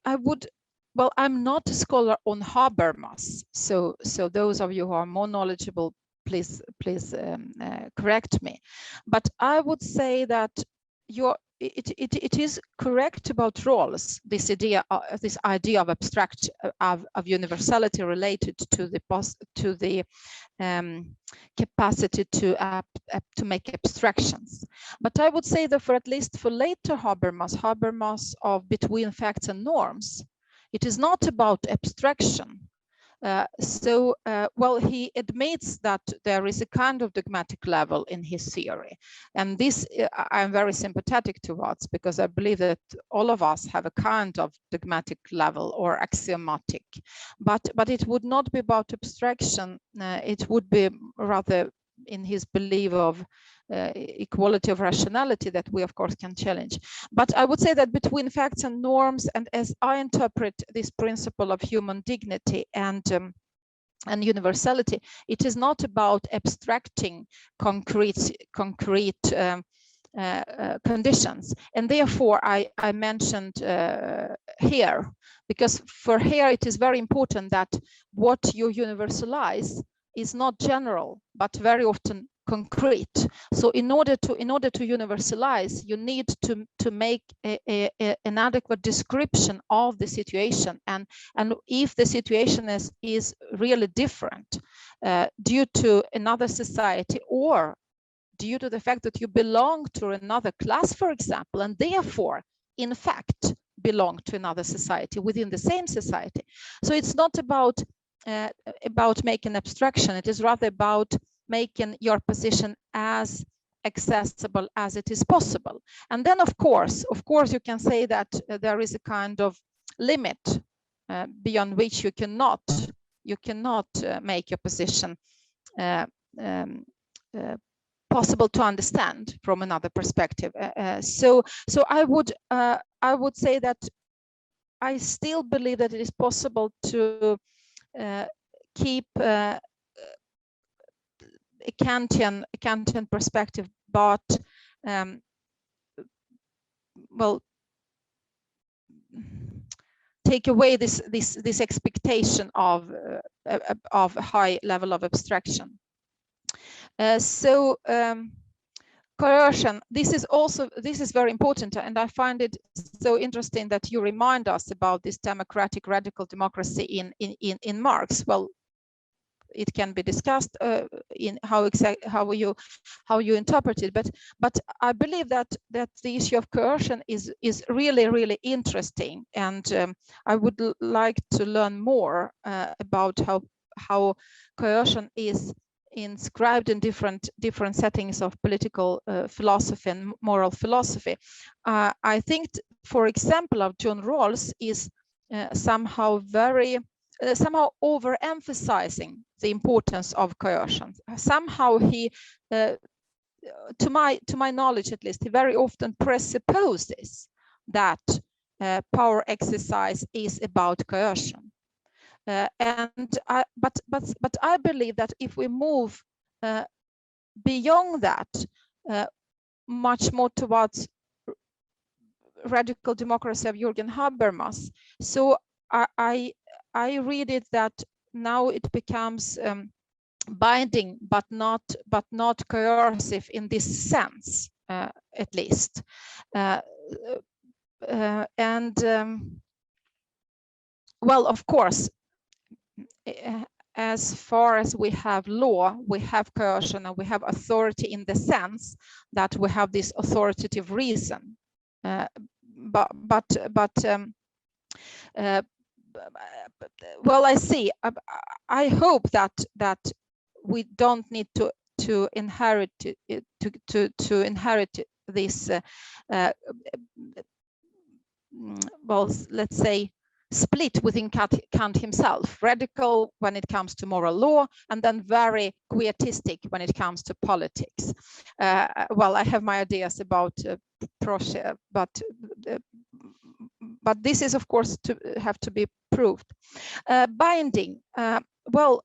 would, well, I'm not a scholar on Habermas, so those of you who are more knowledgeable, please correct me. But I would say that it is correct about Rawls, this idea of abstract of universality related to the capacity to make abstractions. But I would say that for at least for later Habermas of between facts and norms, it is not about abstraction. Well, he admits that there is a kind of dogmatic level in his theory. And this I'm very sympathetic towards because I believe that all of us have a kind of dogmatic level or axiomatic. But it would not be about abstraction. It would be rather in his belief of equality of rationality that we of course can challenge. But I would say that between facts and norms, and as I interpret this principle of human dignity and universality, it is not about abstracting concrete conditions. And therefore I mentioned here, because for here it is very important that what you universalize is not general, but very often concrete. So in order to universalize, you need to make an adequate description of the situation, and if the situation is really different due to another society, or due to the fact that you belong to another class, for example, and therefore in fact belong to another society within the same society. So it's not about making abstraction, it is rather about making your position as accessible as it is possible. And then of course you can say that there is a kind of limit beyond which you cannot make your position possible to understand from another perspective. So I would say that I still believe that it is possible to keep a Kantian perspective, but well, take away this expectation of a high level of abstraction. Coercion. This is very important, and I find it so interesting that you remind us about this democratic radical democracy in Marx. Well, it can be discussed in how you interpret it, but I believe that the issue of coercion is really interesting, and I would like to learn more about how coercion is inscribed in different settings of political philosophy and moral philosophy. I think, for example, of John Rawls is somehow overemphasizing the importance of coercion. Somehow he, to my knowledge at least, he very often presupposes that power exercise is about coercion. But I believe that if we move beyond that, much more towards radical democracy of Jürgen Habermas, so I read it that now it becomes binding, but not coercive in this sense, at least, well, of course, as far as we have law, we have coercion, and we have authority in the sense that we have this authoritative reason. Well, I hope that we don't need to inherit this. Well, let's say, split within Kant himself, radical when it comes to moral law, and then very quietistic when it comes to politics. Well, I have my ideas about Proche, but this is, of course, to have to be proved. Binding. Well,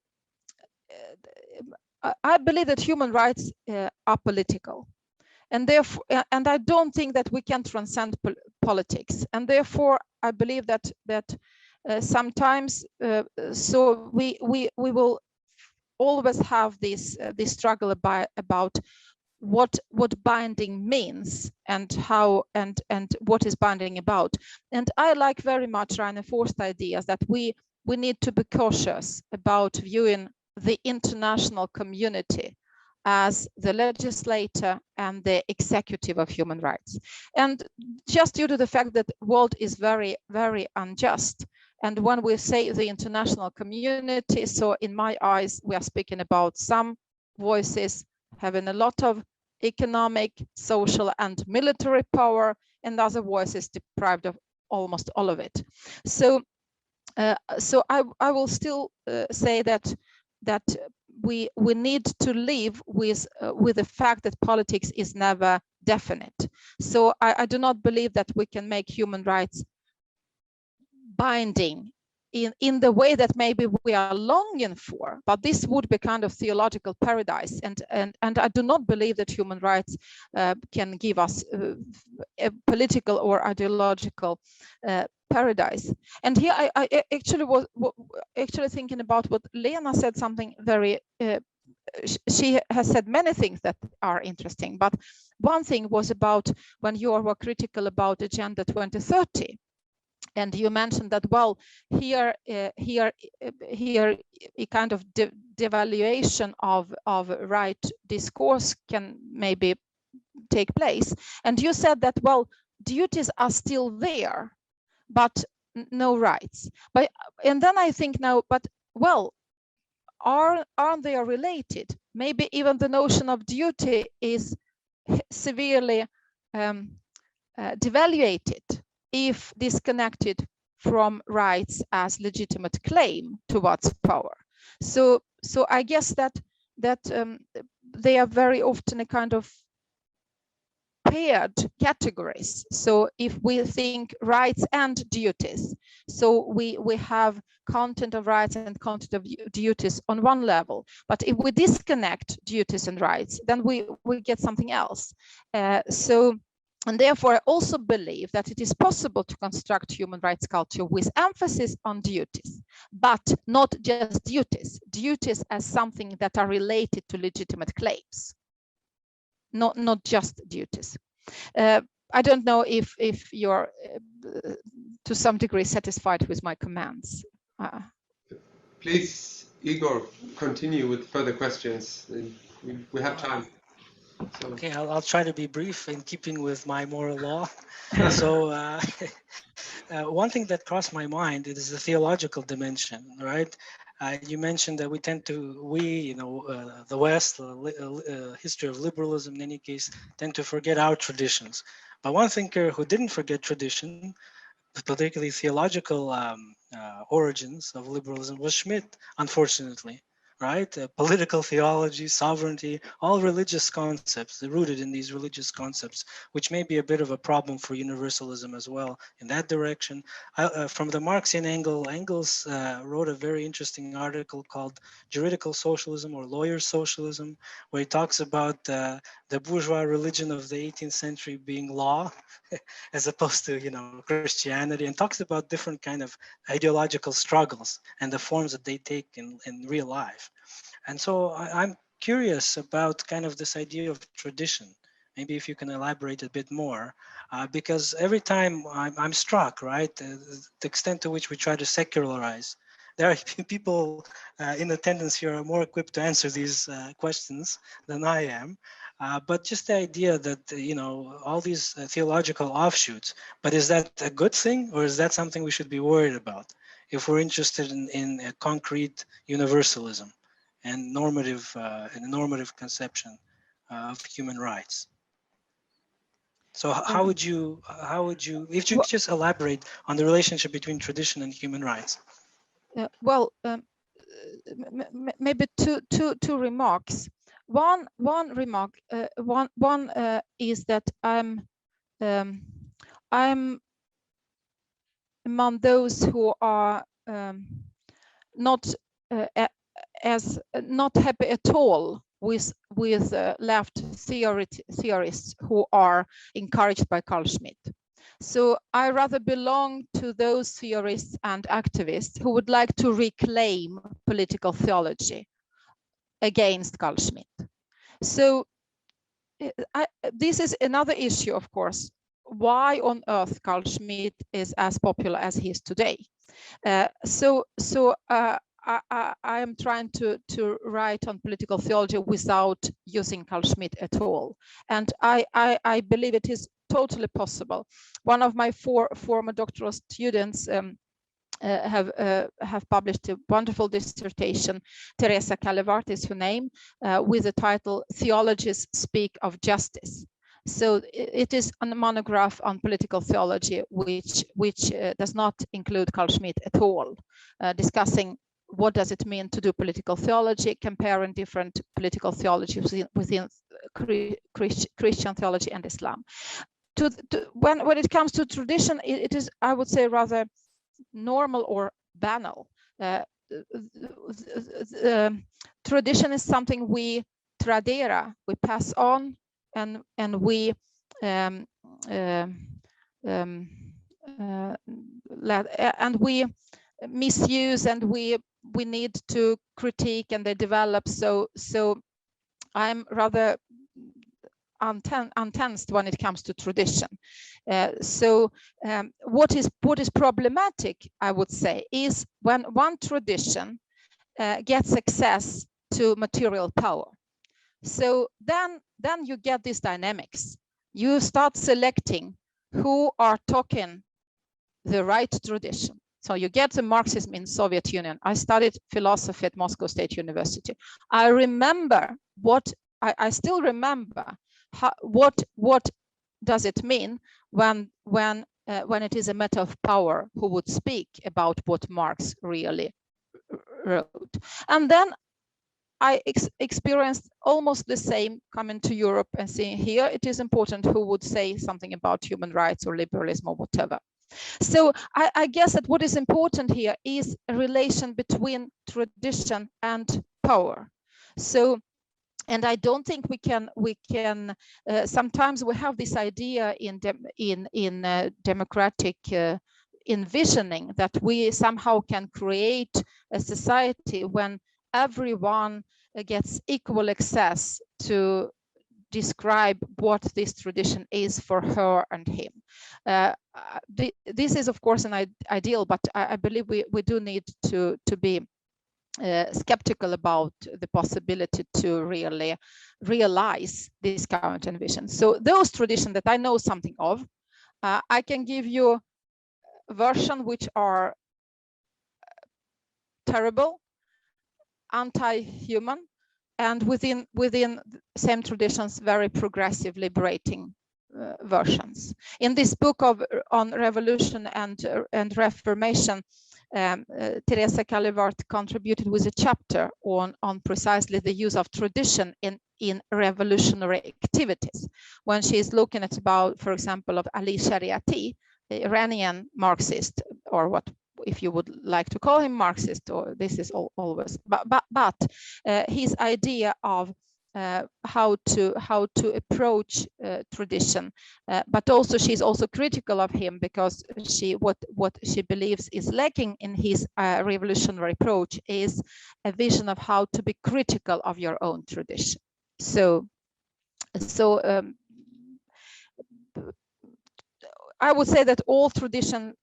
I believe that human rights are political, and therefore, and I don't think that we can transcend politics, and therefore I believe that sometimes so we will always have this struggle about what binding means and how and what is binding about. And I like very much Rainer Forst's ideas that we need to be cautious about viewing the international community as the legislator and the executive of human rights. And just due to the fact that the world is very, very unjust, and when we say the international community, so in my eyes, we are speaking about some voices having a lot of economic, social, and military power, and other voices deprived of almost all of it. So I will still say that we need to live with the fact that politics is never definite. So I do not believe that we can make human rights binding in the way that maybe we are longing for, but this would be kind of theological paradise, and I do not believe that human rights can give us a political or ideological paradise. And here I actually was actually thinking about what Lena said, something very she has said many things that are interesting, but one thing was about when you were critical about Agenda 2030. And you mentioned that, well, here a kind of devaluation of right discourse can maybe take place. And you said that, well, duties are still there, but no rights. But and then I think now, but well, aren't they related? Maybe even the notion of duty is severely devaluated if disconnected from rights as legitimate claim towards power. So I guess that they are very often a kind of paired categories. So if we think rights and duties, so we have content of rights and content of duties on one level, but if we disconnect duties and rights, then we get something else. And therefore, I also believe that it is possible to construct human rights culture with emphasis on duties, but not just duties as something that are related to legitimate claims, not just duties. I don't know if you're to some degree satisfied with my comments. Please, Igor, continue with further questions. We have time. So. Okay, I'll try to be brief in keeping with my moral law. So one thing that crossed my mind is the theological dimension, right? You mentioned that the West, history of liberalism in any case, tend to forget our traditions. But one thinker who didn't forget tradition, particularly theological origins of liberalism, was Schmidt, unfortunately. Right? Political theology, sovereignty, all religious concepts, they're rooted in these religious concepts, which may be a bit of a problem for universalism as well in that direction. From the Marxian angle, Engels wrote a very interesting article called Juridical Socialism or Lawyer Socialism, where he talks about the bourgeois religion of the 18th century being law, as opposed to, Christianity, and talks about different kind of ideological struggles and the forms that they take in real life. And so I'm curious about kind of this idea of tradition. Maybe if you can elaborate a bit more, because every time I'm struck, right, the extent to which we try to secularize. There are people in attendance here who are more equipped to answer these questions than I am. But just the idea that, all these theological offshoots, but is that a good thing, or is that something we should be worried about if we're interested in a concrete universalism and normative conception of human rights? So how would you, if you could just elaborate on the relationship between tradition and human rights? Maybe two remarks. One remark. One is that I'm among those who are not happy at all with left theorists who are encouraged by Carl Schmitt. So I rather belong to those theorists and activists who would like to reclaim political theology against Carl Schmitt. So this is another issue, of course. Why on earth Carl Schmitt is as popular as he is today? I am trying to write on political theology without using Carl Schmitt at all, and I believe it is totally possible. One of my former doctoral students have published a wonderful dissertation, Teresa Calevart is her name, with the title "Theologies Speak of Justice." So it is a monograph on political theology, which does not include Carl Schmitt at all, discussing what does it mean to do political theology, comparing different political theologies within Christian theology and Islam. When it comes to tradition, it is, I would say, rather normal or banal. Tradition is something we tradera, we pass on, and we and we misuse, and we need to critique, and they develop. So I'm rather untensed when it comes to tradition. What is problematic, I would say, is when one tradition gets access to material power. So then you get these dynamics. You start selecting who are talking the right tradition. So you get the Marxism in Soviet Union. I studied philosophy at Moscow State University. I remember I still remember what does it mean when it is a matter of power who would speak about what Marx really wrote. And then I experienced almost the same coming to Europe and seeing here it is important who would say something about human rights or liberalism or whatever. So I guess that what is important here is a relation between tradition and power. So, and I don't think we can. Sometimes we have this idea in democratic envisioning that we somehow can create a society when everyone gets equal access to describe what this tradition is for her and him. This is, of course, an ideal, but I believe we do need to be skeptical about the possibility to really realize this current envision. So those traditions that I know something of, I can give you a version which are terrible, anti-human, and within same traditions, very progressive, liberating versions. In this book on revolution and reformation, Teresa Calivart contributed with a chapter on precisely the use of tradition in revolutionary activities. When she is looking at about, for example, of Ali Shariati, the Iranian Marxist, or what, if you would like to call him Marxist, or this is always, but his idea of how to approach tradition, but also she's also critical of him because what she believes is lacking in his revolutionary approach is a vision of how to be critical of your own tradition. So I would say that all traditions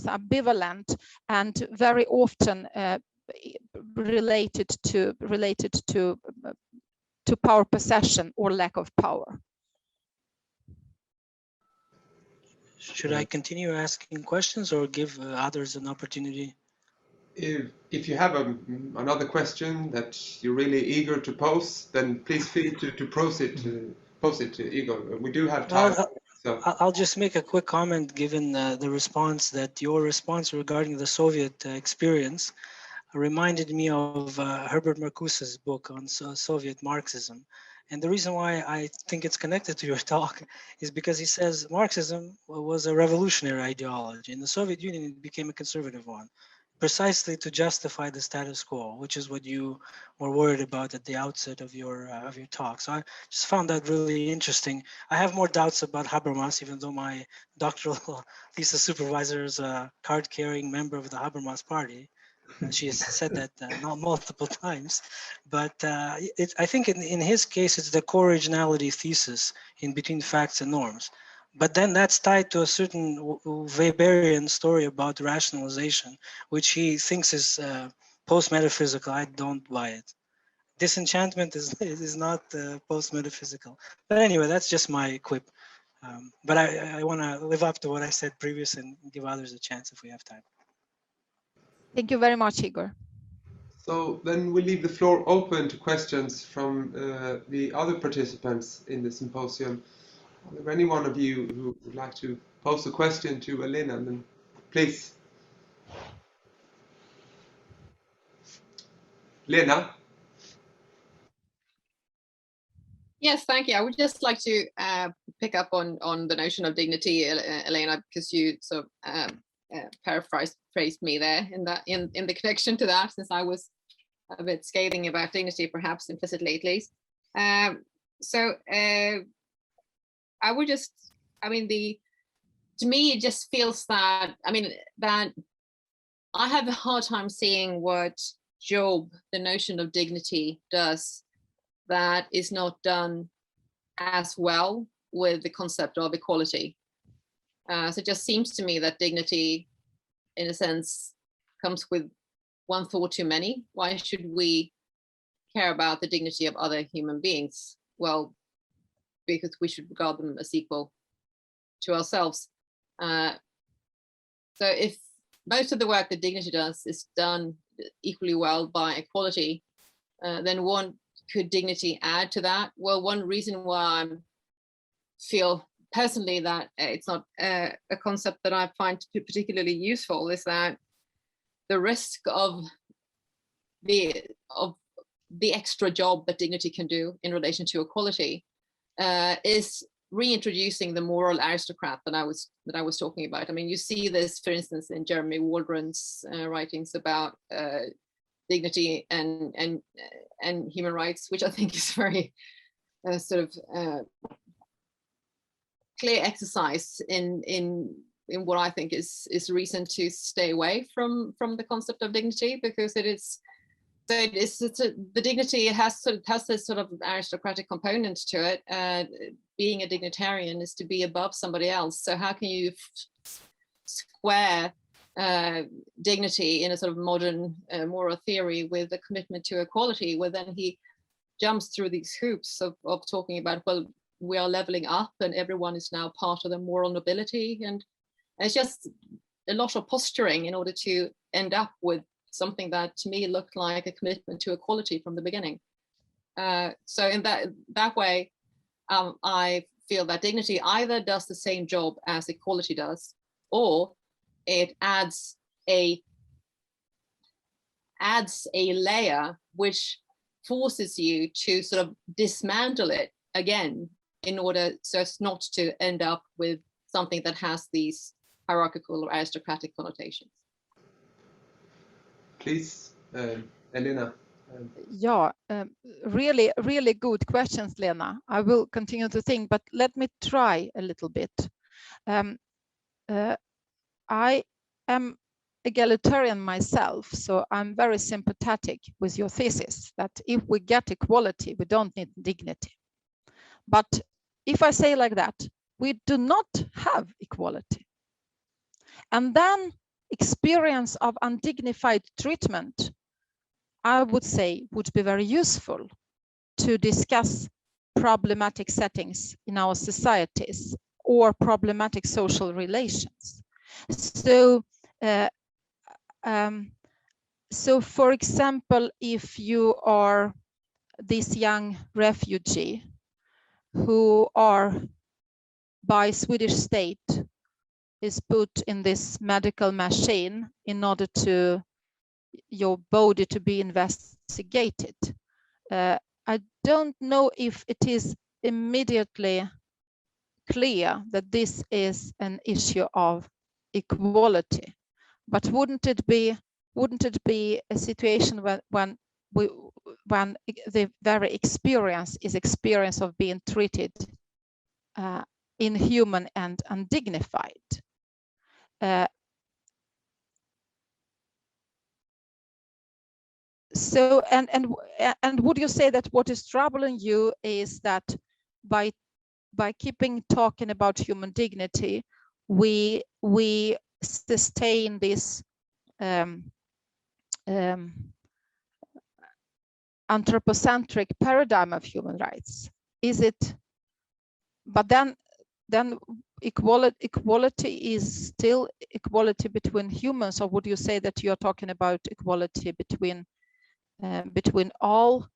are ambivalent and very often related to power possession or lack of power. Should I continue asking questions or give others an opportunity? If you have another question that you're really eager to pose, then please feel to pose it to Igor. We do have time. I'll just make a quick comment given the response that your response regarding the Soviet experience reminded me of Herbert Marcuse's book on Soviet Marxism. And the reason why I think it's connected to your talk is because he says Marxism was a revolutionary ideology. In the Soviet Union, it became a conservative one, precisely to justify the status quo, which is what you were worried about at the outset of your talk. So I just found that really interesting. I have more doubts about Habermas, even though my doctoral thesis supervisor is a card-carrying member of the Habermas party. She has said that not multiple times, but I think in his case, it's the co-originality thesis in between facts and norms. But then that's tied to a certain Weberian story about rationalization, which he thinks is post-metaphysical. I don't buy it. Disenchantment is not post-metaphysical. But anyway, that's just my quip. But I want to live up to what I said previous and give others a chance if we have time. Thank you very much, Igor. So then we leave the floor open to questions from the other participants in the symposium. Are there any one of you who would like to pose a question to Elena? Then please. Lena? Yes, thank you. I would just like to pick up on the notion of dignity, Elena, because you sort of paraphrased me there in the connection to that, since I was a bit scathing about dignity, perhaps implicitly at least. I would just, to me, it just feels that, that I have a hard time seeing what job the notion of dignity does that is not done as well with the concept of equality. So it just seems to me that dignity, in a sense, comes with one thought too many. Why should we care about the dignity of other human beings? Well, because we should regard them as equal to ourselves. So if most of the work that dignity does is done equally well by equality, then could dignity add to that? Well, one reason why I feel personally that it's not a concept that I find particularly useful is that the risk of the extra job that dignity can do in relation to equality is reintroducing the moral aristocrat that I was talking about. You see this, for instance, in Jeremy Waldron's writings about dignity and human rights, which I think is very clear exercise in what I think is reason to stay away from the concept of dignity, because the dignity has this sort of aristocratic component to it. Being a dignitarian is to be above somebody else. So how can you square dignity in a sort of modern moral theory with a commitment to equality, where then he jumps through these hoops of talking about, well, we are leveling up and everyone is now part of the moral nobility, and it's just a lot of posturing in order to end up with something that to me looked like a commitment to equality from the beginning. So in that way, I feel that dignity either does the same job as equality does, or it adds a layer which forces you to sort of dismantle it again in order so as not to end up with something that has these hierarchical or aristocratic connotations. Please, Elena. Yeah, really, really good questions, Lena. I will continue to think, but let me try a little bit. I am egalitarian myself, so I'm very sympathetic with your thesis that if we get equality, we don't need dignity. But if I say like that, we do not have equality. And then experience of undignified treatment, I would say, would be very useful to discuss problematic settings in our societies or problematic social relations. So, for example, if you are this young refugee who are by Swedish state is put in this medical machine in order to your body to be investigated. I don't know if it is immediately clear that this is an issue of equality, but wouldn't it be a situation when the very experience of being treated inhuman and undignified? So and would you say that what is troubling you is that by keeping talking about human dignity, we sustain this anthropocentric paradigm of human rights? Is it? But then equality is still equality between humans, or would you say that you are talking about equality between all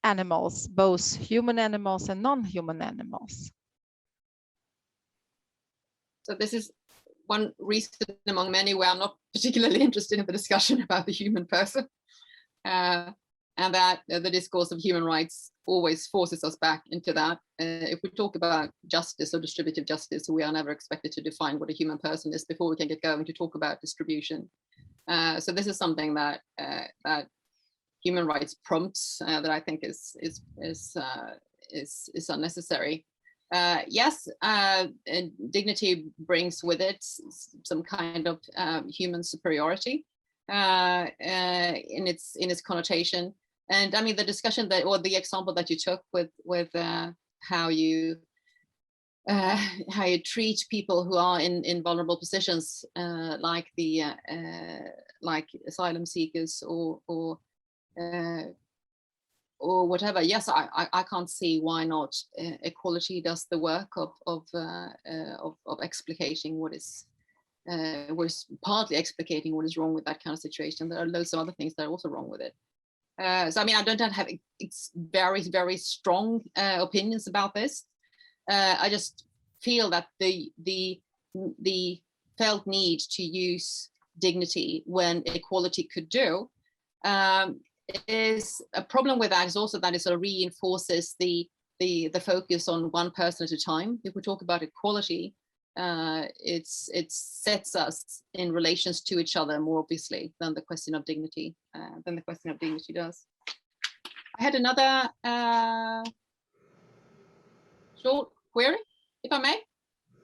animals, both human animals and non-human animals? So this is one reason among many where I'm not particularly interested in the discussion about the human person. and that the discourse of human rights always forces us back into that. If we talk about justice or distributive justice, we are never expected to define what a human person is before we can get going to talk about distribution. So this is something that that human rights prompts that I think is unnecessary. Yes, dignity brings with it some kind of human superiority in its connotation. And I mean, the discussion that, or the example that you took with how you treat people who are in vulnerable positions, like like asylum seekers or whatever. Yes, I can't see why not. Equality does the work of explicating what is. Was partly explicating what is wrong with that kind of situation. There are loads of other things that are also wrong with it. So I mean, I don't have very, very strong opinions about this. I just feel that the felt need to use dignity when equality could do is a problem with that. Is also that it sort of reinforces the focus on one person at a time. If we talk about equality, it sets us in relations to each other more obviously than the question of dignity does. I had another short query, if I may.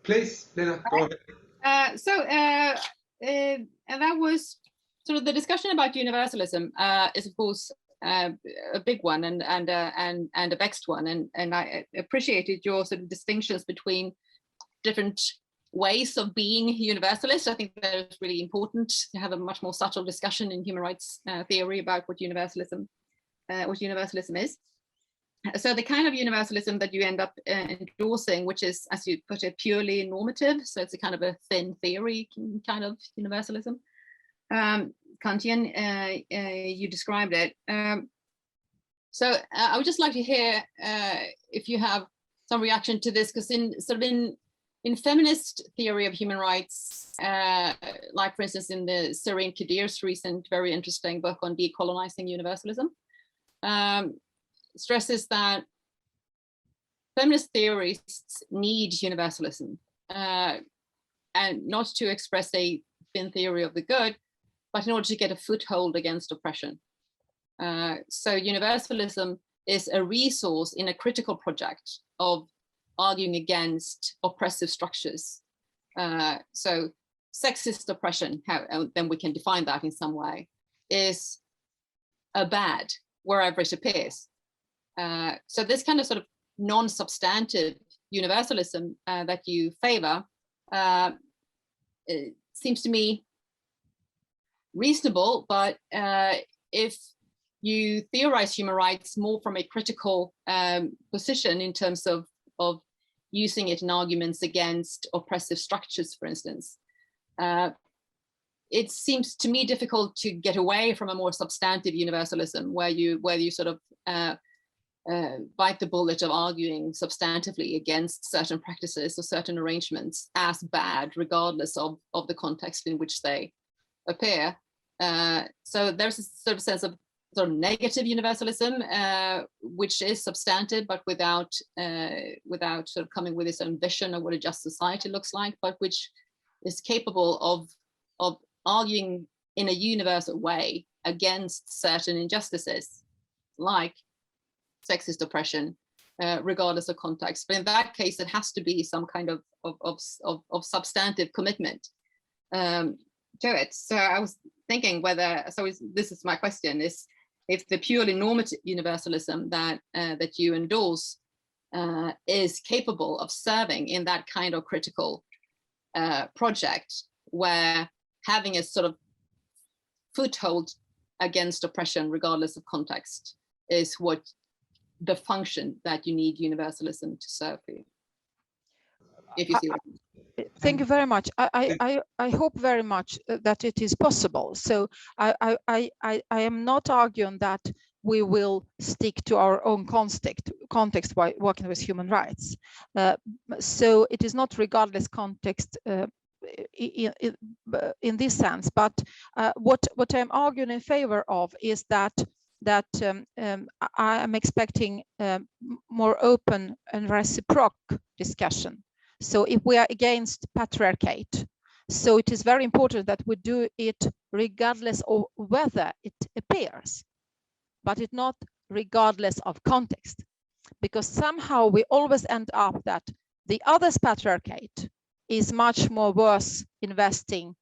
Please, Lena, go ahead. And that was sort of the discussion about universalism is of course a big one and a vexed one, and I appreciated your sort of distinctions between different ways of being universalist. I think that it's really important to have a much more subtle discussion in human rights theory about what universalism is. So the kind of universalism that you end up endorsing, which is, as you put it, purely normative, so it's a kind of a thin theory kind of universalism, Kantian, you described it. So I would just like to hear if you have some reaction to this, because in feminist theory of human rights, like for instance in the Serene Kadir's recent very interesting book on decolonizing universalism, stresses that feminist theorists need universalism, and not to express a thin theory of the good, but in order to get a foothold against oppression. So universalism is a resource in a critical project of arguing against oppressive structures. So sexist oppression, then we can define that in some way, is a bad wherever it appears. So this kind of sort of non-substantive universalism that you favor it seems to me reasonable, but if you theorize human rights more from a critical position in terms of using it in arguments against oppressive structures, for instance, it seems to me difficult to get away from a more substantive universalism where you sort of bite the bullet of arguing substantively against certain practices or certain arrangements as bad, regardless of the context in which they appear. So there's a sort of sense of sort of negative universalism, which is substantive, but without sort of coming with its own vision of what a just society looks like, but which is capable of arguing in a universal way against certain injustices, like sexist oppression, regardless of context. But in that case, it has to be some kind of substantive commitment to it. So I was thinking whether, this is my question, is if the purely normative universalism that you endorse is capable of serving in that kind of critical project where having a sort of foothold against oppression regardless of context is what the function that you need universalism to serve for you. If you see what I mean. Thank you very much. I hope very much that it is possible. So I am not arguing that we will stick to our own context while working with human rights. So it is not regardless context in this sense. But what I'm arguing in favor of is that I am expecting more open and reciprocal discussion. So if we are against patriarchate, so it is very important that we do it regardless of whether it appears, but it not regardless of context, because somehow we always end up that the other's patriarchate is much more worth investing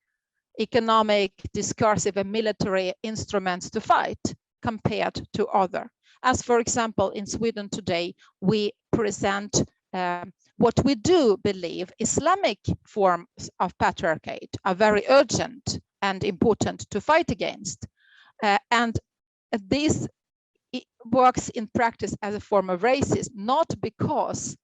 economic, discursive, and military instruments to fight compared to other. As for example, in Sweden today, we present what we do believe Islamic forms of patriarchate are very urgent and important to fight against. And this works in practice as a form of racism, not because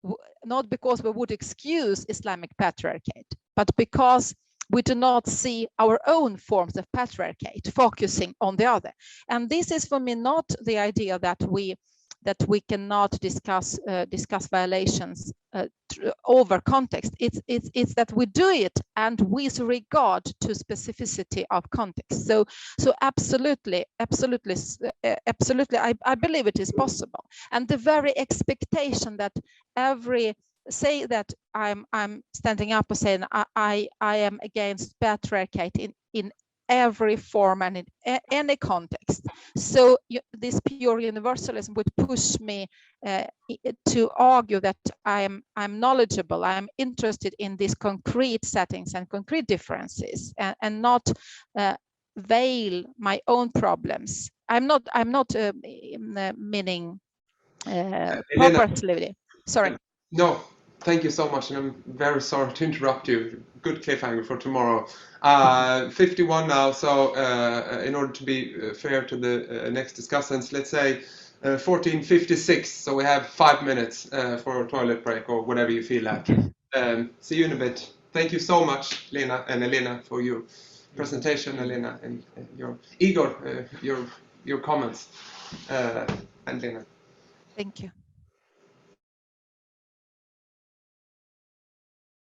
we would excuse Islamic patriarchate, but because we do not see our own forms of patriarchate focusing on the other. And this is for me not the idea that we cannot discuss violations over context. It's that we do it and with regard to specificity of context. So absolutely, I believe it is possible. And the very expectation that say that I'm standing up and saying I am against patriarchate in every form and in any context. So this pure universalism would push me to argue that I'm knowledgeable, I'm interested in these concrete settings and concrete differences, and not veil my own problems. I'm not meaning purposely. Sorry. No, thank you so much, and I'm very sorry to interrupt you. Good cliffhanger for tomorrow. 51 now, so in order to be fair to the next discussants, let's say 14:56, so we have 5 minutes for a toilet break or whatever you feel like. See you in a bit. Thank you so much, Lena and Elena, for your presentation, Elena, and your Igor, your comments, and Lena. Thank you.